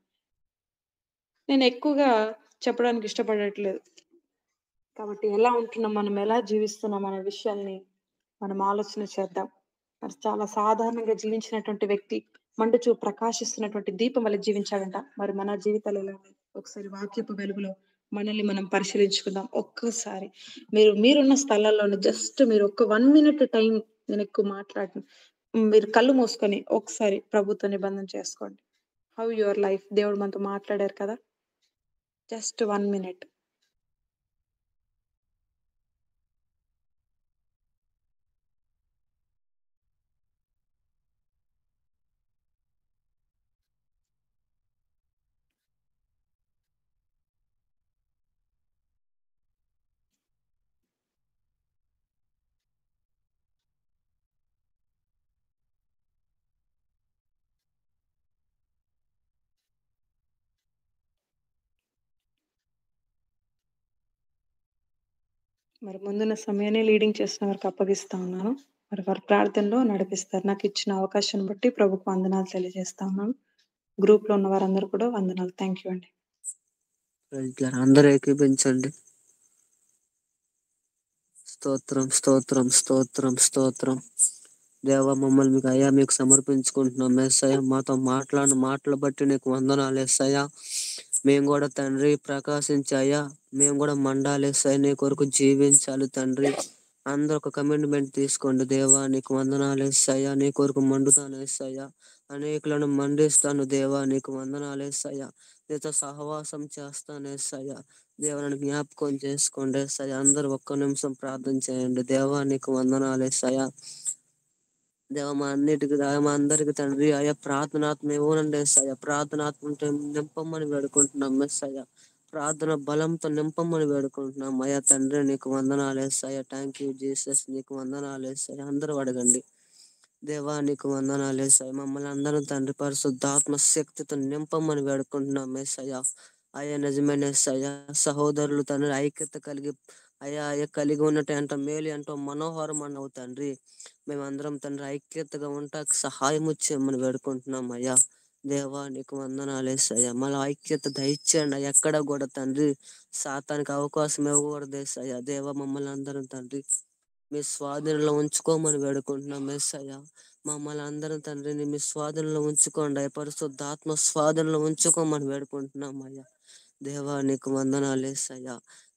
నేను ఎక్కువగా చెప్పడానికి ఇష్టపడట్లేదు. కాబట్టి ఎలా ఉంటున్నాం, మనం ఎలా జీవిస్తున్నాం అనే విషయాల్ని మనం ఆలోచన చేద్దాం. మరి చాలా సాధారణంగా జీవించినటువంటి వ్యక్తి మండుచు ప్రకాశిస్తున్నటువంటి దీపం వలె జీవించాడంట. మరి మన జీవితాలు ఎలా ఉన్నాయి? ఒకసారి వాక్యపు వెలుగులో మనల్ని మనం పరిశీలించుకుందాం. ఒక్కసారి మీరున్న స్థలాల్లోనే జస్ట్ మీరు ఒక 1 మినిట్ టైం, నేను ఎక్కువ మాట్లాడను. మీరు కళ్ళు మూసుకొని ఒకసారి ప్రభుతో నిబంధన చేసుకోండి. How your life? దేవుడు మనతో మాట్లాడారు కదా! Just 1 minute. మరి ముందున్న సమయాన్ని లీడింగ్ చేసిన వారికి అప్పగిస్తా ఉన్నాను. మరి వారి ప్రార్థనలో నడిపిస్తారు. నాకిచ్చిన అవకాశాన్ని బట్టి ప్రభుకు వందనాలు తెలియజేస్తా ఉన్నాను. గ్రూప్‌లో ఉన్న వారందరూ కూడా వందనాలు. థాంక్ యూ అండి. అందరూ ఏకీపించండి. స్తోత్రం, స్తోత్రం, స్తోత్రం, స్తోత్రం. దేవా, మమ్మల్ని మీకు అయ్యా మీకు సమర్పించుకుంటున్నాం యేసయ్య. మాతో మాట్లాడిన మాటలు బట్టి నీకు వందనాలు యేసయ్య. మేము కూడా తండ్రి ప్రకాశించాయ్యా, మేము కూడా మండాలి యేసయ్య, నీ కొరకు జీవించాలి తండ్రి. అందరూ ఒక కమిట్మెంట్ తీసుకోండి. దేవా నీకు వందనాలు యేసయ్య, నీ కొరకు మండుతాను యేసయ్య, అనేకులను మండిస్తాను. దేవా నీకు వందనాలు యేసయ్య, నీతో సహవాసం చేస్తాను యేసయ్య. దేవాన్ని జ్ఞాపకం చేసుకోండి యేసయ్య. అందరూ ఒక్క నిమిషం ప్రార్థన చేయండి. దేవా నీకు వందనాలు యేసయ్య. దేవ మా అందరికి తండ్రి అయ్యా ప్రార్థనాత్మ ఇవ్వనండి యేసయ్య. ప్రార్థనాత్మ ఉంటే నింపమని వేడుకుంటున్నాం యేసయ్య. ప్రార్థన బలంతో నింపమని వేడుకుంటున్నాం అయ్యా తండ్రి. నీకు వందనాలు యేసయ్య. Thank you Jesus. నీకు వందనాలు యేసయ్య. అందరూ అడగండి. దేవా నీకు వందనాలు యేసయ్య. మమ్మల్ని అందరం తండ్రి పరిశుద్ధాత్మ శక్తితో నింపమని వేడుకుంటున్నాం యేసయ్య. అయ్యా నిజమైన యేసయ్య, సహోదరులు తండ్రి ఐక్యత కలిగి అయ్యా కలిగి ఉన్నట్టు ఎంతో మేలు ఎంతో మనోహరం అన్నావు తండ్రి. మేమందరం తండ్రి ఐక్యతగా ఉంటాకు సహాయం చేయమని వేడుకుంటున్నాం అయ్యా. దేవా నీకు వందనాలు యేసయ్య. మళ్ళీ ఐక్యత దయచేయండి అయ్యా. ఎక్కడ కూడా తండ్రి సాతానికి అవకాశం ఇవ్వకూడదు యేసయ్య. దేవా మమ్మల్ని అందరం తండ్రి మీ స్వాధీనంలో ఉంచుకోమని వేడుకుంటున్నాం యేసయ్య. మమ్మల్ని అందరం తండ్రిని మీ స్వాధీనంలో ఉంచుకోండి అయ్యా. పరిశుద్ధాత్మ స్వాధీనంలో ఉంచుకోమని వేడుకుంటున్నాం అయ్యా. దేవా నీకు వందనాలు యేసయ్య.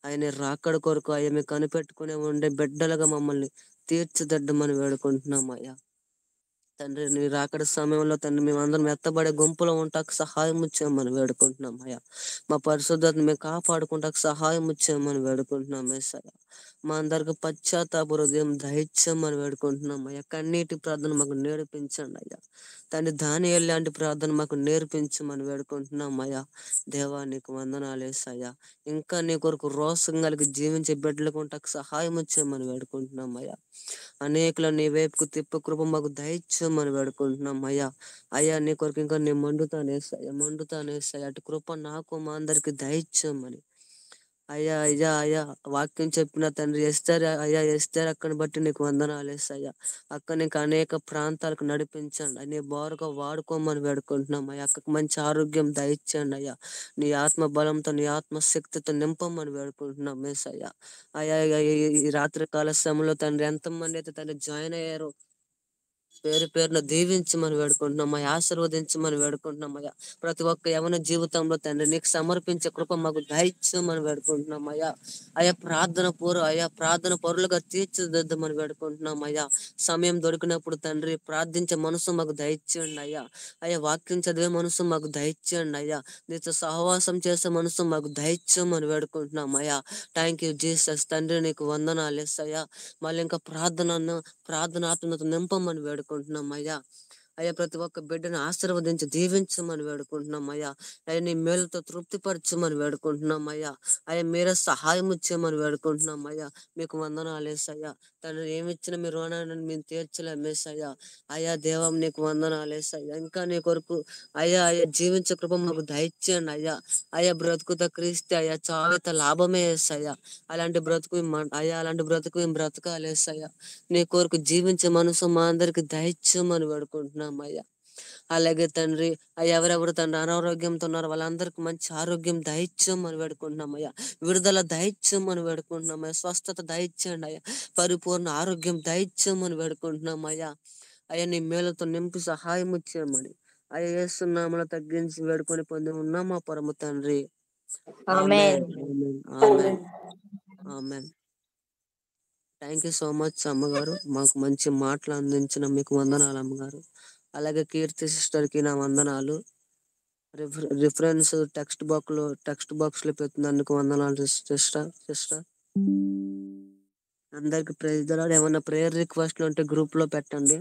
ఆయన రాకడ కొరకు అయ్యా మీకు కనిపెట్టుకునే ఉండే బిడ్డలుగా మమ్మల్ని తీర్చిదిద్దమని వేడుకుంటున్నాం అయ్యా. తండ్రి నీ రాకడ సమయంలో తండ్రి మేమందరం ఎత్తబడే గుంపులో ఉంటాకు సహాయం చేయమని వేడుకుంటున్నాం అయ్యా. మా పరిశుద్ధతను మేము కాపాడుకుంటాకు సహాయం చేయమని వేడుకుంటున్నాం యేసయ్య. మా అందరికి పశ్చాత్తాప హృదయం దయచేయమని వేడుకుంటున్నాం అయ్యా. కన్నీటి ప్రార్థన మాకు నేర్పించండి అయ్యా. తండ్రి దానియేలు లాంటి ప్రార్థన మాకు నేర్పించమని వేడుకుంటున్నాం అయ్యా. దేవా నీకు వందనాలు యేసయ్యా. ఇంకా నీ కొరకు రోషం కలిగి జీవించే బిడ్డలకు ఉంటాకు సహాయం చేయమని వేడుకుంటున్నాం అయ్యా. అనేకులు నీ వైపుకు తిప్ప కృప మాకు దయచేయమని వేడుకుంటున్నాం అయ్యా. అయ్యా నీ కొరకు ఇంకా నేను మండుతానేస్తాయి అటు కృప నాకు మా అందరికి దయచేయమని అయ్యా. అయ్యా అయ్యా వాక్యం చెప్పిన తండ్రి ఎస్తారు అక్కని బట్టి నీకు వందనాలు యేసయ్యా. అక్క నీకు అనేక ప్రాంతాలకు నడిపించండి. నీ బారుగా వాడుకోమని వేడుకుంటున్నాం అయ్యా. అక్కకు మంచి ఆరోగ్యం దయచేయండి అయ్యా. నీ ఆత్మ బలంతో నీ ఆత్మ శక్తితో నింపమని వేడుకుంటున్నాం యేసయ్యా. అయ్యా ఈ రాత్రి కాల సమయంలో తండ్రి ఎంతమంది అయితే తండ్రి జాయిన్ అయ్యారో పేరు పేరున దీవించమని వేడుకుంటున్నాం అయ్యా. ఆశీర్వదించమని వేడుకుంటున్నాం అయ్యా. ప్రతి ఒక్క యవన జీవితంలో తండ్రి నీకు సమర్పించే కృప మాకు దయచేయమని వేడుకుంటున్నాం అయ్యా. ప్రార్థన పరులుగా తీర్చిదిద్దమని వేడుకుంటున్నాం అయ్యా. సమయం దొరికినప్పుడు తండ్రి ప్రార్థించే మనసు మాకు దయచేయండి అయ్యా. వాక్యం చదివే మనసు మాకు దయచేయండి అయ్యా. నీతో సహవాసం చేసే మనసు మాకు దయచేయమని వేడుకుంటున్నాం అయ్యా. Thank you Jesus. తండ్రి నీకు వందనాలు యేసయ్యా. మళ్ళీ ఇంకా ప్రార్థనాత్మతో నింపమని వేడుకుంటున్నాం అయ్యా. ప్రతి ఒక్క బిడ్డను ఆశీర్వదించి దీవించమని వేడుకుంటున్నాం అయ్యా. నీ మేలుతో తృప్తిపరచమని వేడుకుంటున్నాం అయ్యా. మీరే సహాయం ఇచ్చేయమని వేడుకుంటున్నాం అయ్యా. మీకు వందనాలు యేసయ్యా. తను ఏమి ఇచ్చినా మీరు రుణాన్ని మేము తీర్చలేం యేసయ్యా. దేవం నీకు వందనాలు యేసయ్యా. ఇంకా నీ కొరకు అయ్యా జీవించే కృప మాకు దయచేయండి అయ్యా. బ్రతుకుత క్రీస్తే అయ్యా చావిత లాభమే యేసయ్యా. అలాంటి బ్రతుకు మేము బ్రతకాలి యేసయ్యా. నీ కొరకు జీవించే మనసు మా అందరికి దయచేయమని వేడుకుంటున్నాం అయ్యా. అలాగే తండ్రి ఎవరెవరు తండ్రి అనారోగ్యంతో ఉన్నారో వాళ్ళందరికి మంచి ఆరోగ్యం దయచేయమని వేడుకుంటున్నాం అయ్యా. విడుదల దయచేయమని వేడుకుంటున్నాం అయ్యా. స్వస్థత దయచేయండి అయ్యా. పరిపూర్ణ ఆరోగ్యం దయచేయమని వేడుకుంటున్నాం అయ్యా. నీ మేలుతో నింపి సహాయం చేయమని యేసు నామములో తగ్గించి వేడుకొని పొంది ఉన్నాం మా పరమ తండ్రి. ఆమేన్ ఆమేన్ ఆమేన్. థ్యాంక్ యూ సో మచ్ అమ్మగారు. మాకు మంచి మాటలు అందించిన మీకు వందనాలు అమ్మగారు. అలాగే కీర్తి సిస్టర్ కి నా వందనాలు. రిఫరెన్స్ టెక్స్ట్ బాక్స్ లో పెట్టినందుకు వందనాలు సిస్టర్. అందరికి ప్రైజ్ ది లార్డ్. ఏమన్నా ప్రేయర్ రిక్వెస్ట్లు ఉంటే గ్రూప్ లో పెట్టండి.